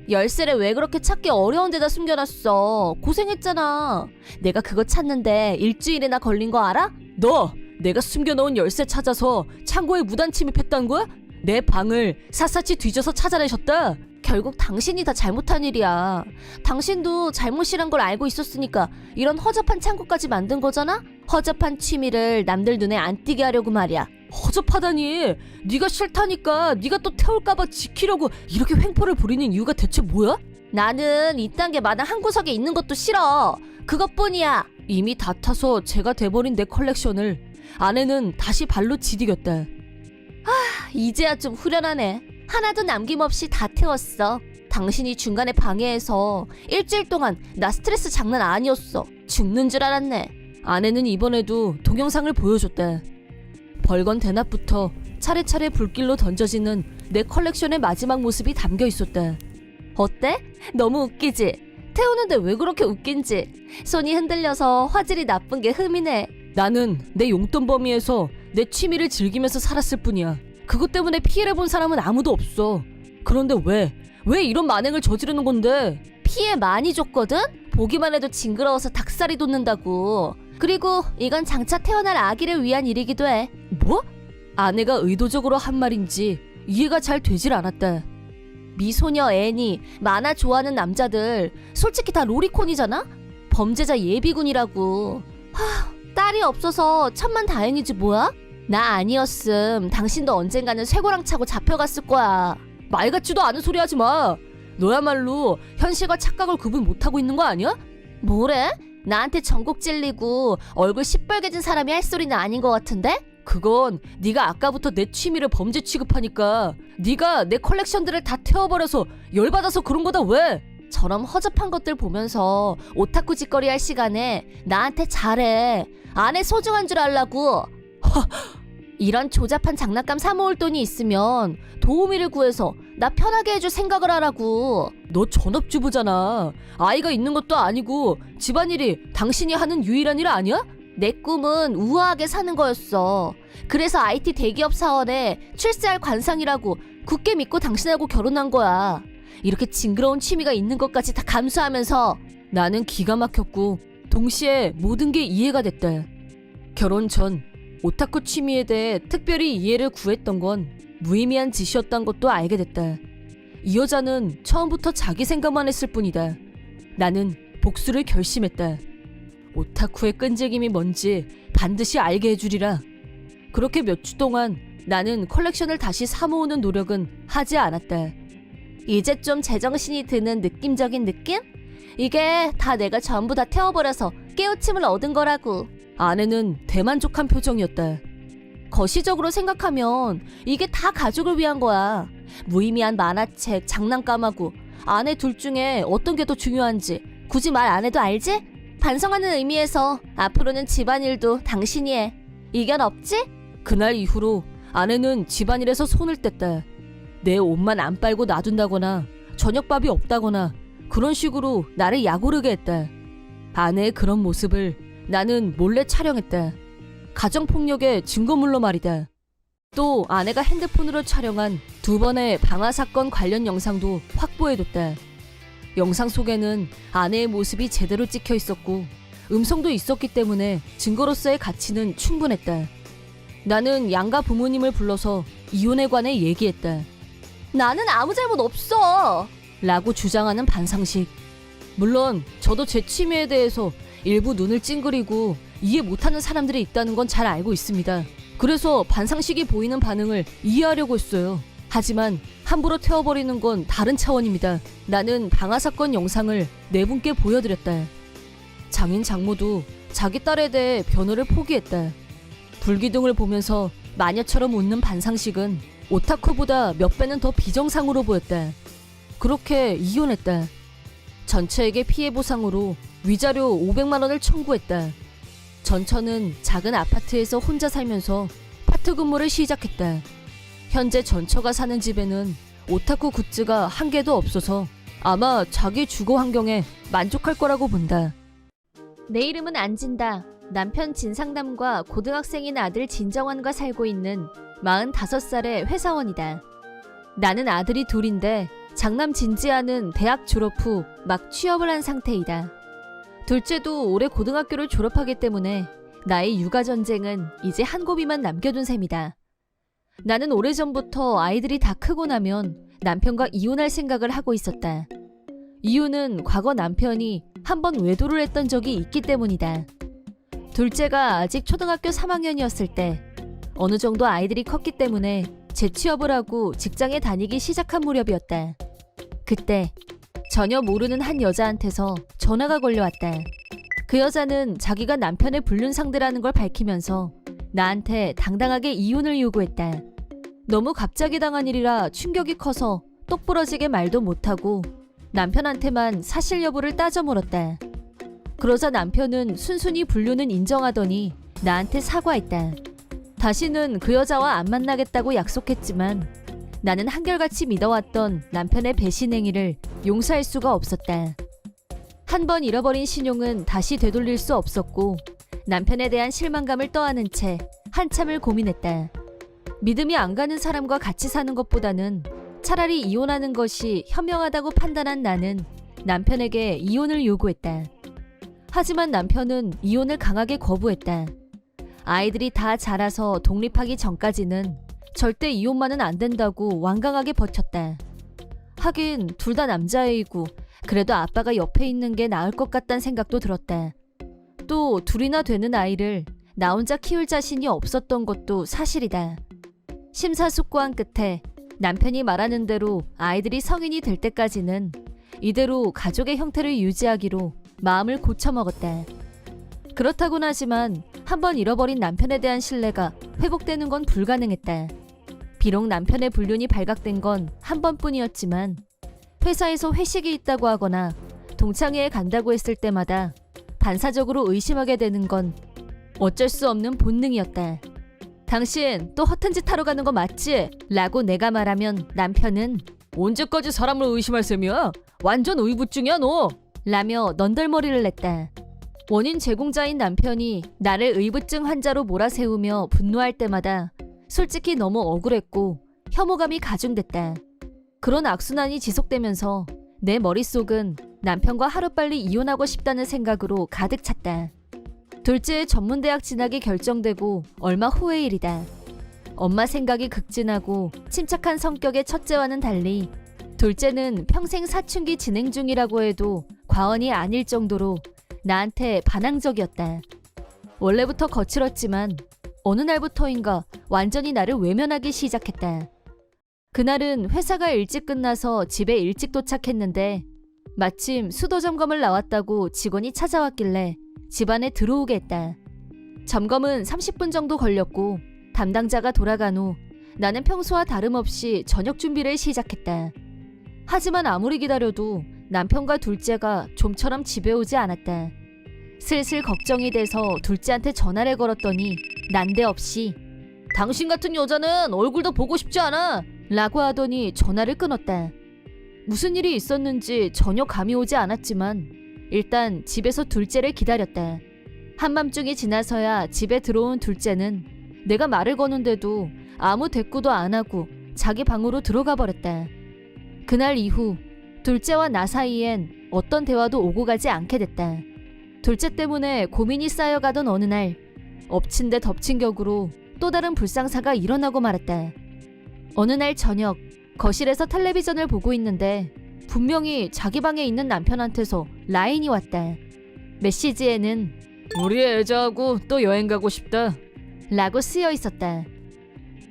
열쇠를 왜 그렇게 찾기 어려운 데다 숨겨놨어? 고생했잖아. 내가 그거 찾는데 일주일이나 걸린 거 알아? 너! 내가 숨겨놓은 열쇠 찾아서 창고에 무단 침입했다는 거야? 내 방을 샅샅이 뒤져서 찾아내셨다. 결국 당신이 다 잘못한 일이야. 당신도 잘못이란 걸 알고 있었으니까 이런 허접한 창고까지 만든 거잖아? 허접한 취미를 남들 눈에 안 띄게 하려고 말이야. 허접하다니. 네가 싫다니까 네가 또 태울까봐 지키려고 이렇게 횡포를 부리는 이유가 대체 뭐야? 나는 이딴 게 마당 한 구석에 있는 것도 싫어. 그것뿐이야. 이미 다 타서 제가 돼버린 내 컬렉션을 아내는 다시 발로 디디겼다. 이제야 좀 후련하네. 하나도 남김없이 다 태웠어. 당신이 중간에 방해해서 일주일 동안 나 스트레스 장난 아니었어. 죽는 줄 알았네. 아내는 이번에도 동영상을 보여줬다. 벌건 대낮부터 차례차례 불길로 던져지는 내 컬렉션의 마지막 모습이 담겨 있었다. 어때? 너무 웃기지? 태우는데 왜 그렇게 웃긴지. 손이 흔들려서 화질이 나쁜 게 흠이네. 나는 내 용돈 범위에서 내 취미를 즐기면서 살았을 뿐이야. 그것 때문에 피해를 본 사람은 아무도 없어. 그런데 왜 이런 만행을 저지르는 건데? 피해 많이 줬거든? 보기만 해도 징그러워서 닭살이 돋는다고. 그리고 이건 장차 태어날 아기를 위한 일이기도 해. 뭐? 아내가 의도적으로 한 말인지 이해가 잘 되질 않았다. 미소녀 애니, 만화 좋아하는 남자들 솔직히 다 로리콘이잖아? 범죄자 예비군이라고. 딸이 없어서 천만 다행이지 뭐야? 나 아니었음 당신도 언젠가는 쇠고랑 차고 잡혀갔을 거야. 말 같지도 않은 소리 하지 마. 너야말로 현실과 착각을 구분 못하고 있는 거 아니야? 뭐래? 나한테 전곡 찔리고 얼굴 시뻘개진 사람이 할 소리는 아닌 것 같은데? 그건 네가 아까부터 내 취미를 범죄 취급하니까 네가 내 컬렉션들을 다 태워버려서 열받아서 그런 거다. 왜? 저런 허접한 것들 보면서 오타쿠 짓거리 할 시간에 나한테 잘해. 아내 소중한 줄 알라고. 이런 조잡한 장난감 사 모을 돈이 있으면 도우미를 구해서 나 편하게 해줄 생각을 하라고. 너 전업주부잖아. 아이가 있는 것도 아니고 집안일이 당신이 하는 유일한 일 아니야? 내 꿈은 우아하게 사는 거였어. 그래서 IT 대기업 사원에 출세할 관상이라고 굳게 믿고 당신하고 결혼한 거야. 이렇게 징그러운 취미가 있는 것까지 다 감수하면서 나는 기가 막혔고 동시에 모든 게 이해가 됐다. 결혼 전 오타쿠 취미에 대해 특별히 이해를 구했던 건 무의미한 짓이었던 것도 알게 됐다. 이 여자는 처음부터 자기 생각만 했을 뿐이다. 나는 복수를 결심했다. 오타쿠의 끈질김이 뭔지 반드시 알게 해주리라. 그렇게 몇 주 동안 나는 컬렉션을 다시 사모으는 노력은 하지 않았다. 이제 좀 제정신이 드는 느낌적인 느낌? 이게 다 내가 전부 다 태워버려서 깨우침을 얻은 거라고. 아내는 대만족한 표정이었다. 거시적으로 생각하면 이게 다 가족을 위한 거야. 무의미한 만화책, 장난감하고 아내 둘 중에 어떤 게 더 중요한지 굳이 말 안 해도 알지? 반성하는 의미에서 앞으로는 집안일도 당신이 해. 이견 없지? 그날 이후로 아내는 집안일에서 손을 뗐다. 내 옷만 안 빨고 놔둔다거나 저녁밥이 없다거나 그런 식으로 나를 약오르게 했다. 아내의 그런 모습을 나는 몰래 촬영했다. 가정폭력의 증거물로 말이다. 또 아내가 핸드폰으로 촬영한 2번의 방화 사건 관련 영상도 확보해뒀다. 영상 속에는 아내의 모습이 제대로 찍혀 있었고 음성도 있었기 때문에 증거로서의 가치는 충분했다. 나는 양가 부모님을 불러서 이혼에 관해 얘기했다. 나는 아무 잘못 없어! 라고 주장하는 반상식. 물론 저도 제 취미에 대해서 일부 눈을 찡그리고 이해 못하는 사람들이 있다는 건 잘 알고 있습니다. 그래서 반상식이 보이는 반응을 이해하려고 했어요. 하지만 함부로 태워버리는 건 다른 차원입니다. 나는 방화 사건 영상을 네 분께 보여드렸다. 장인 장모도 자기 딸에 대해 변호를 포기했다. 불기둥을 보면서 마녀처럼 웃는 반상식은 오타쿠보다 몇 배는 더 비정상으로 보였다. 그렇게 이혼했다. 전처에게 피해 보상으로 위자료 500만 원을 청구했다. 전처는 작은 아파트에서 혼자 살면서 파트 근무를 시작했다. 현재 전처가 사는 집에는 오타쿠 굿즈가 한 개도 없어서 아마 자기 주거 환경에 만족할 거라고 본다. 내 이름은 안진다. 남편 진상남과 고등학생인 아들 진정환과 살고 있는 45살의 회사원이다. 나는 아들이 둘인데 장남 진지아는 대학 졸업 후 막 취업을 한 상태이다. 둘째도 올해 고등학교를 졸업하기 때문에 나의 육아 전쟁은 이제 한 고비만 남겨둔 셈이다. 나는 오래전부터 아이들이 다 크고 나면 남편과 이혼할 생각을 하고 있었다. 이유는 과거 남편이 한 번 외도를 했던 적이 있기 때문이다. 둘째가 아직 초등학교 3학년이었을 때 어느 정도 아이들이 컸기 때문에 재취업을 하고 직장에 다니기 시작한 무렵이었다. 그때 전혀 모르는 한 여자한테서 전화가 걸려왔다. 그 여자는 자기가 남편의 불륜 상대라는 걸 밝히면서 나한테 당당하게 이혼을 요구했다. 너무 갑자기 당한 일이라 충격이 커서 똑부러지게 말도 못하고 남편한테만 사실 여부를 따져 물었다. 그러자 남편은 순순히 불륜은 인정하더니 나한테 사과했다. 다시는 그 여자와 안 만나겠다고 약속했지만 나는 한결같이 믿어왔던 남편의 배신 행위를 용서할 수가 없었다. 한 번 잃어버린 신용은 다시 되돌릴 수 없었고 남편에 대한 실망감을 떠안은 채 한참을 고민했다. 믿음이 안 가는 사람과 같이 사는 것보다는 차라리 이혼하는 것이 현명하다고 판단한 나는 남편에게 이혼을 요구했다. 하지만 남편은 이혼을 강하게 거부했다. 아이들이 다 자라서 독립하기 전까지는 절대 이혼만은 안 된다고 완강하게 버텼다. 하긴 둘 다 남자애이고 그래도 아빠가 옆에 있는 게 나을 것 같다는 생각도 들었다. 또 둘이나 되는 아이를 나 혼자 키울 자신이 없었던 것도 사실이다. 심사숙고한 끝에 남편이 말하는 대로 아이들이 성인이 될 때까지는 이대로 가족의 형태를 유지하기로 마음을 고쳐먹었다. 그렇다곤 하지만 한번 잃어버린 남편에 대한 신뢰가 회복되는 건 불가능했다. 비록 남편의 불륜이 발각된 건 한 번뿐이었지만 회사에서 회식이 있다고 하거나 동창회에 간다고 했을 때마다 반사적으로 의심하게 되는 건 어쩔 수 없는 본능이었다. 당신 또 허튼 짓 하러 가는 거 맞지? 라고 내가 말하면 남편은 언제까지 사람을 의심할 셈이야? 완전 의부증이야 너! 라며 넌덜머리를 냈다. 원인 제공자인 남편이 나를 의부증 환자로 몰아세우며 분노할 때마다 솔직히 너무 억울했고 혐오감이 가중됐다. 그런 악순환이 지속되면서 내 머릿속은 남편과 하루빨리 이혼하고 싶다는 생각으로 가득 찼다. 둘째의 전문대학 진학이 결정되고 얼마 후의 일이다. 엄마 생각이 극진하고 침착한 성격의 첫째와는 달리 둘째는 평생 사춘기 진행 중이라고 해도 과언이 아닐 정도로 나한테 반항적이었다. 원래부터 거칠었지만 어느 날부터인가 완전히 나를 외면하기 시작했다. 그날은 회사가 일찍 끝나서 집에 일찍 도착했는데 마침 수도 점검을 나왔다고 직원이 찾아왔길래 집 안에 들어오게 했다. 점검은 30분 정도 걸렸고 담당자가 돌아간 후 나는 평소와 다름없이 저녁 준비를 시작했다. 하지만 아무리 기다려도 남편과 둘째가 좀처럼 집에 오지 않았다. 슬슬 걱정이 돼서 둘째한테 전화를 걸었더니 난데없이 당신 같은 여자는 얼굴도 보고 싶지 않아! 라고 하더니 전화를 끊었다. 무슨 일이 있었는지 전혀 감이 오지 않았지만 일단 집에서 둘째를 기다렸다. 한밤중이 지나서야 집에 들어온 둘째는 내가 말을 거는데도 아무 대꾸도 안 하고 자기 방으로 들어가 버렸다. 그날 이후 둘째와 나 사이엔 어떤 대화도 오고 가지 않게 됐다. 둘째 때문에 고민이 쌓여가던 어느 날 엎친 데 덮친 격으로 또 다른 불상사가 일어나고 말았다. 어느 날 저녁 거실에서 텔레비전을 보고 있는데 분명히 자기 방에 있는 남편한테서 라인이 왔다. 메시지에는 우리 애자하고 또 여행 가고 싶다 라고 쓰여 있었다.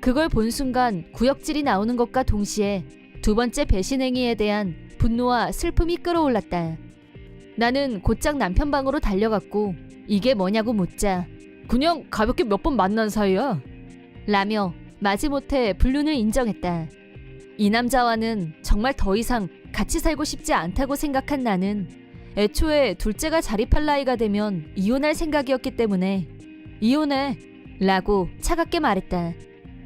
그걸 본 순간 구역질이 나오는 것과 동시에 두 번째 배신 행위에 대한 분노와 슬픔이 끌어올랐다. 나는 곧장 남편 방으로 달려갔고 이게 뭐냐고 묻자 그냥 가볍게 몇 번 만난 사이야 라며 마지못해 불륜을 인정했다. 이 남자와는 정말 더 이상 같이 살고 싶지 않다고 생각한 나는 애초에 둘째가 자립할 나이가 되면 이혼할 생각이었기 때문에 이혼해 라고 차갑게 말했다.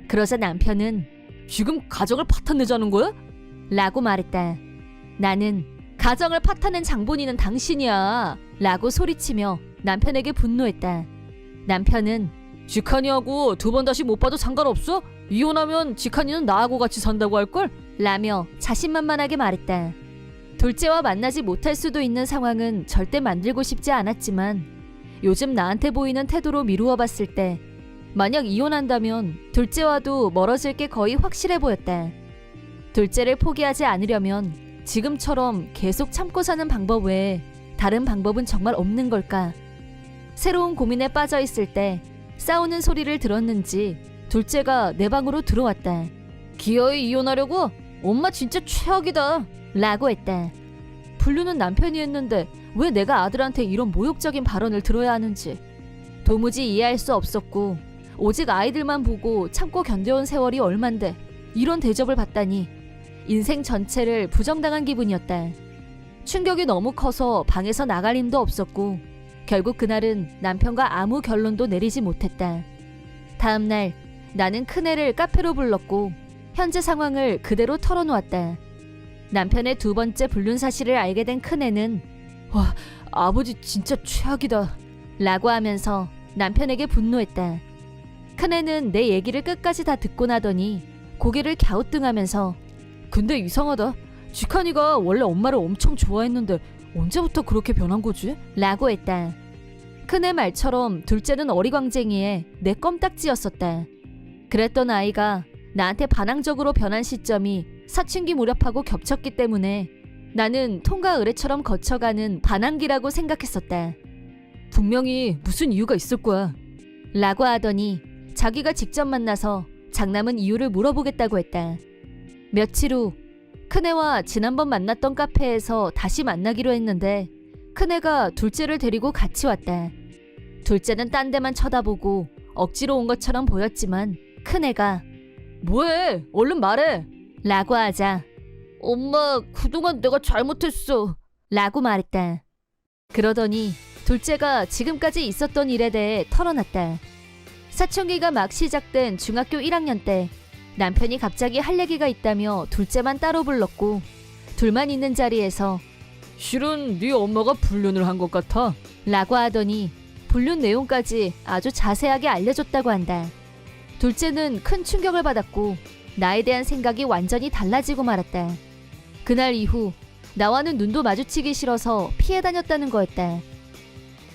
그러자 남편은 지금 가정을 파탄내자는 거야? 라고 말했다. 나는 가정을 파탄낸 장본인은 당신이야 라고 소리치며 남편에게 분노했다. 남편은 지칸이하고 두 번 다시 못 봐도 상관없어? 이혼하면 지칸이는 나하고 같이 산다고 할걸? 라며 자신만만하게 말했다. 둘째와 만나지 못할 수도 있는 상황은 절대 만들고 싶지 않았지만 요즘 나한테 보이는 태도로 미루어 봤을 때 만약 이혼한다면 둘째와도 멀어질 게 거의 확실해 보였다. 둘째를 포기하지 않으려면 지금처럼 계속 참고 사는 방법 외에 다른 방법은 정말 없는 걸까? 새로운 고민에 빠져 있을 때 싸우는 소리를 들었는지 둘째가 내 방으로 들어왔다. 기어이 이혼하려고? 엄마 진짜 최악이다 라고 했다. 불륜은 남편이 했는데 왜 내가 아들한테 이런 모욕적인 발언을 들어야 하는지 도무지 이해할 수 없었고 오직 아이들만 보고 참고 견뎌온 세월이 얼만데 이런 대접을 받다니 인생 전체를 부정당한 기분이었다. 충격이 너무 커서 방에서 나갈 힘도 없었고 결국 그날은 남편과 아무 결론도 내리지 못했다. 다음날 나는 큰애를 카페로 불렀고 현재 상황을 그대로 털어놓았다. 남편의 두 번째 불륜 사실을 알게 된 큰애는 와, 아버지 진짜 최악이다 라고 하면서 남편에게 분노했다. 큰애는 내 얘기를 끝까지 다 듣고 나더니 고개를 갸우뚱하면서 근데 이상하다. 지칸이가 원래 엄마를 엄청 좋아했는데 언제부터 그렇게 변한 거지? 라고 했다. 큰애 말처럼 둘째는 어리광쟁이에 내 껌딱지였었다. 그랬던 아이가 나한테 반항적으로 변한 시점이 사춘기 무렵하고 겹쳤기 때문에 나는 통과 의례처럼 거쳐가는 반항기라고 생각했었다. 분명히 무슨 이유가 있을 거야 라고 하더니 자기가 직접 만나서 장남은 이유를 물어보겠다고 했다. 며칠 후 큰애와 지난번 만났던 카페에서 다시 만나기로 했는데 큰애가 둘째를 데리고 같이 왔다. 둘째는 딴 데만 쳐다보고 억지로 온 것처럼 보였지만 큰애가 뭐해? 얼른 말해! 라고 하자 엄마 그동안 내가 잘못했어 라고 말했다. 그러더니 둘째가 지금까지 있었던 일에 대해 털어놨다. 사춘기가 막 시작된 중학교 1학년 때 남편이 갑자기 할 얘기가 있다며 둘째만 따로 불렀고 둘만 있는 자리에서 실은 네 엄마가 불륜을 한 것 같아 라고 하더니 불륜 내용까지 아주 자세하게 알려줬다고 한다. 둘째는 큰 충격을 받았고 나에 대한 생각이 완전히 달라지고 말았다. 그날 이후 나와는 눈도 마주치기 싫어서 피해 다녔다는 거였다.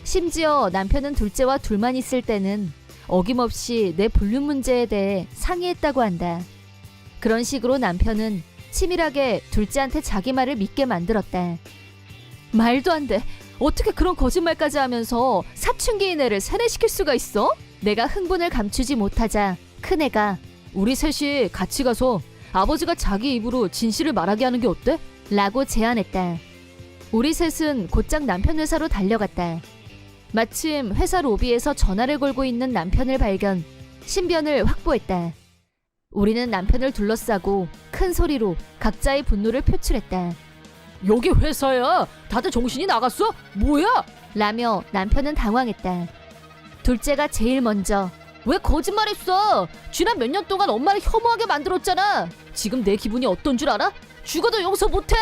심지어 남편은 둘째와 둘만 있을 때는 어김없이 내 불륜 문제에 대해 상의했다고 한다. 그런 식으로 남편은 치밀하게 둘째한테 자기 말을 믿게 만들었다. 말도 안 돼. 어떻게 그런 거짓말까지 하면서 사춘기인 애를 세뇌시킬 수가 있어? 내가 흥분을 감추지 못하자 큰애가 우리 셋이 같이 가서 아버지가 자기 입으로 진실을 말하게 하는 게 어때? 라고 제안했다. 우리 셋은 곧장 남편 회사로 달려갔다. 마침 회사 로비에서 전화를 걸고 있는 남편을 발견, 신변을 확보했다. 우리는 남편을 둘러싸고 큰 소리로 각자의 분노를 표출했다. 여기 회사야! 다들 정신이 나갔어? 뭐야? 라며 남편은 당황했다. 둘째가 제일 먼저 왜 거짓말했어? 지난 몇 년 동안 엄마를 혐오하게 만들었잖아. 지금 내 기분이 어떤 줄 알아? 죽어도 용서 못해!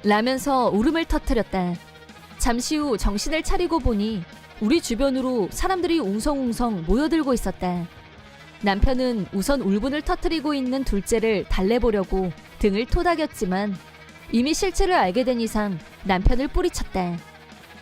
라면서 울음을 터뜨렸다. 잠시 후 정신을 차리고 보니 우리 주변으로 사람들이 웅성웅성 모여들고 있었다. 남편은 우선 울분을 터뜨리고 있는 둘째를 달래보려고 등을 토닥였지만 이미 실체를 알게 된 이상 남편을 뿌리쳤다.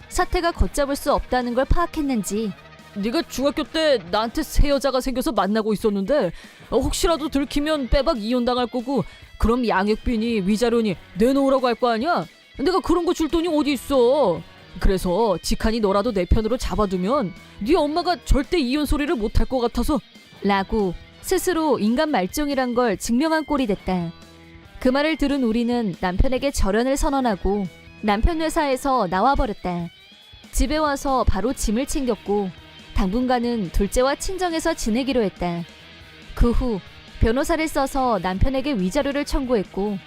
사태가 걷잡을 수 없다는 걸 파악했는지 네가 중학교 때 나한테 새 여자가 생겨서 만나고 있었는데 혹시라도 들키면 빼박 이혼당할 거고 그럼 양육비니 위자료니 내놓으라고 할 거 아니야? 내가 그런 거 줄 돈이 어디 있어. 그래서 지칸이 너라도 내 편으로 잡아두면 네 엄마가 절대 이혼 소리를 못 할 것 같아서 라고 스스로 인간 말종이란 걸 증명한 꼴이 됐다. 그 말을 들은 우리는 남편에게 절연을 선언하고 남편 회사에서 나와버렸다. 집에 와서 바로 짐을 챙겼고 당분간은 둘째와 친정에서 지내기로 했다. 그 후 변호사를 써서 남편에게 위자료를 청구했고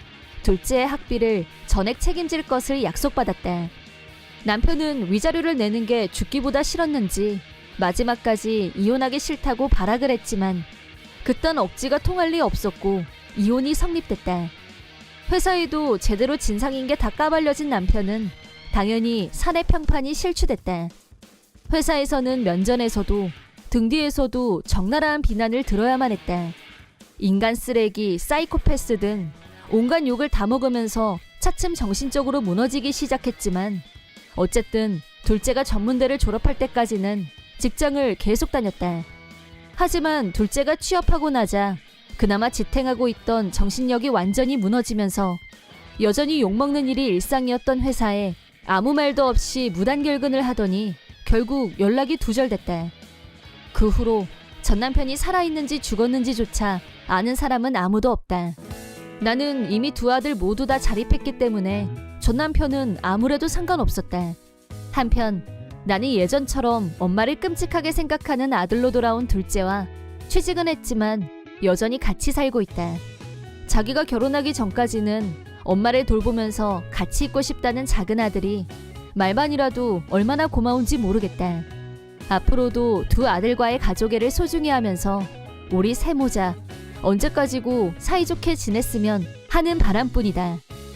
둘째의 학비를 전액 책임질 것을 약속받았다. 남편은 위자료를 내는 게 죽기보다 싫었는지 마지막까지 이혼하기 싫다고 발악을 했지만 그딴 억지가 통할 리 없었고 이혼이 성립됐다. 회사에도 제대로 진상인 게 다 까발려진 남편은 당연히 사내 평판이 실추됐다. 회사에서는 면전에서도 등 뒤에서도 적나라한 비난을 들어야만 했다. 인간 쓰레기, 사이코패스 등 온갖 욕을 다 먹으면서 차츰 정신적으로 무너지기 시작했지만 어쨌든 둘째가 전문대를 졸업할 때까지는 직장을 계속 다녔다. 하지만 둘째가 취업하고 나자 그나마 지탱하고 있던 정신력이 완전히 무너지면서 여전히 욕먹는 일이 일상이었던 회사에 아무 말도 없이 무단결근을 하더니 결국 연락이 두절됐다. 그 후로 전 남편이 살아있는지 죽었는지조차 아는 사람은 아무도 없다. 나는 이미 두 아들 모두 다 자립했기 때문에 전 남편은 아무래도 상관없었다. 한편 나는 예전처럼 엄마를 끔찍하게 생각하는 아들로 돌아온 둘째와 취직은 했지만 여전히 같이 살고 있다. 자기가 결혼하기 전까지는 엄마를 돌보면서 같이 있고 싶다는 작은 아들이 말만이라도 얼마나 고마운지 모르겠다. 앞으로도 두 아들과의 가족애를 소중히 하면서 우리 세모자 언제까지고 사이좋게 지냈으면 하는 바람뿐이다.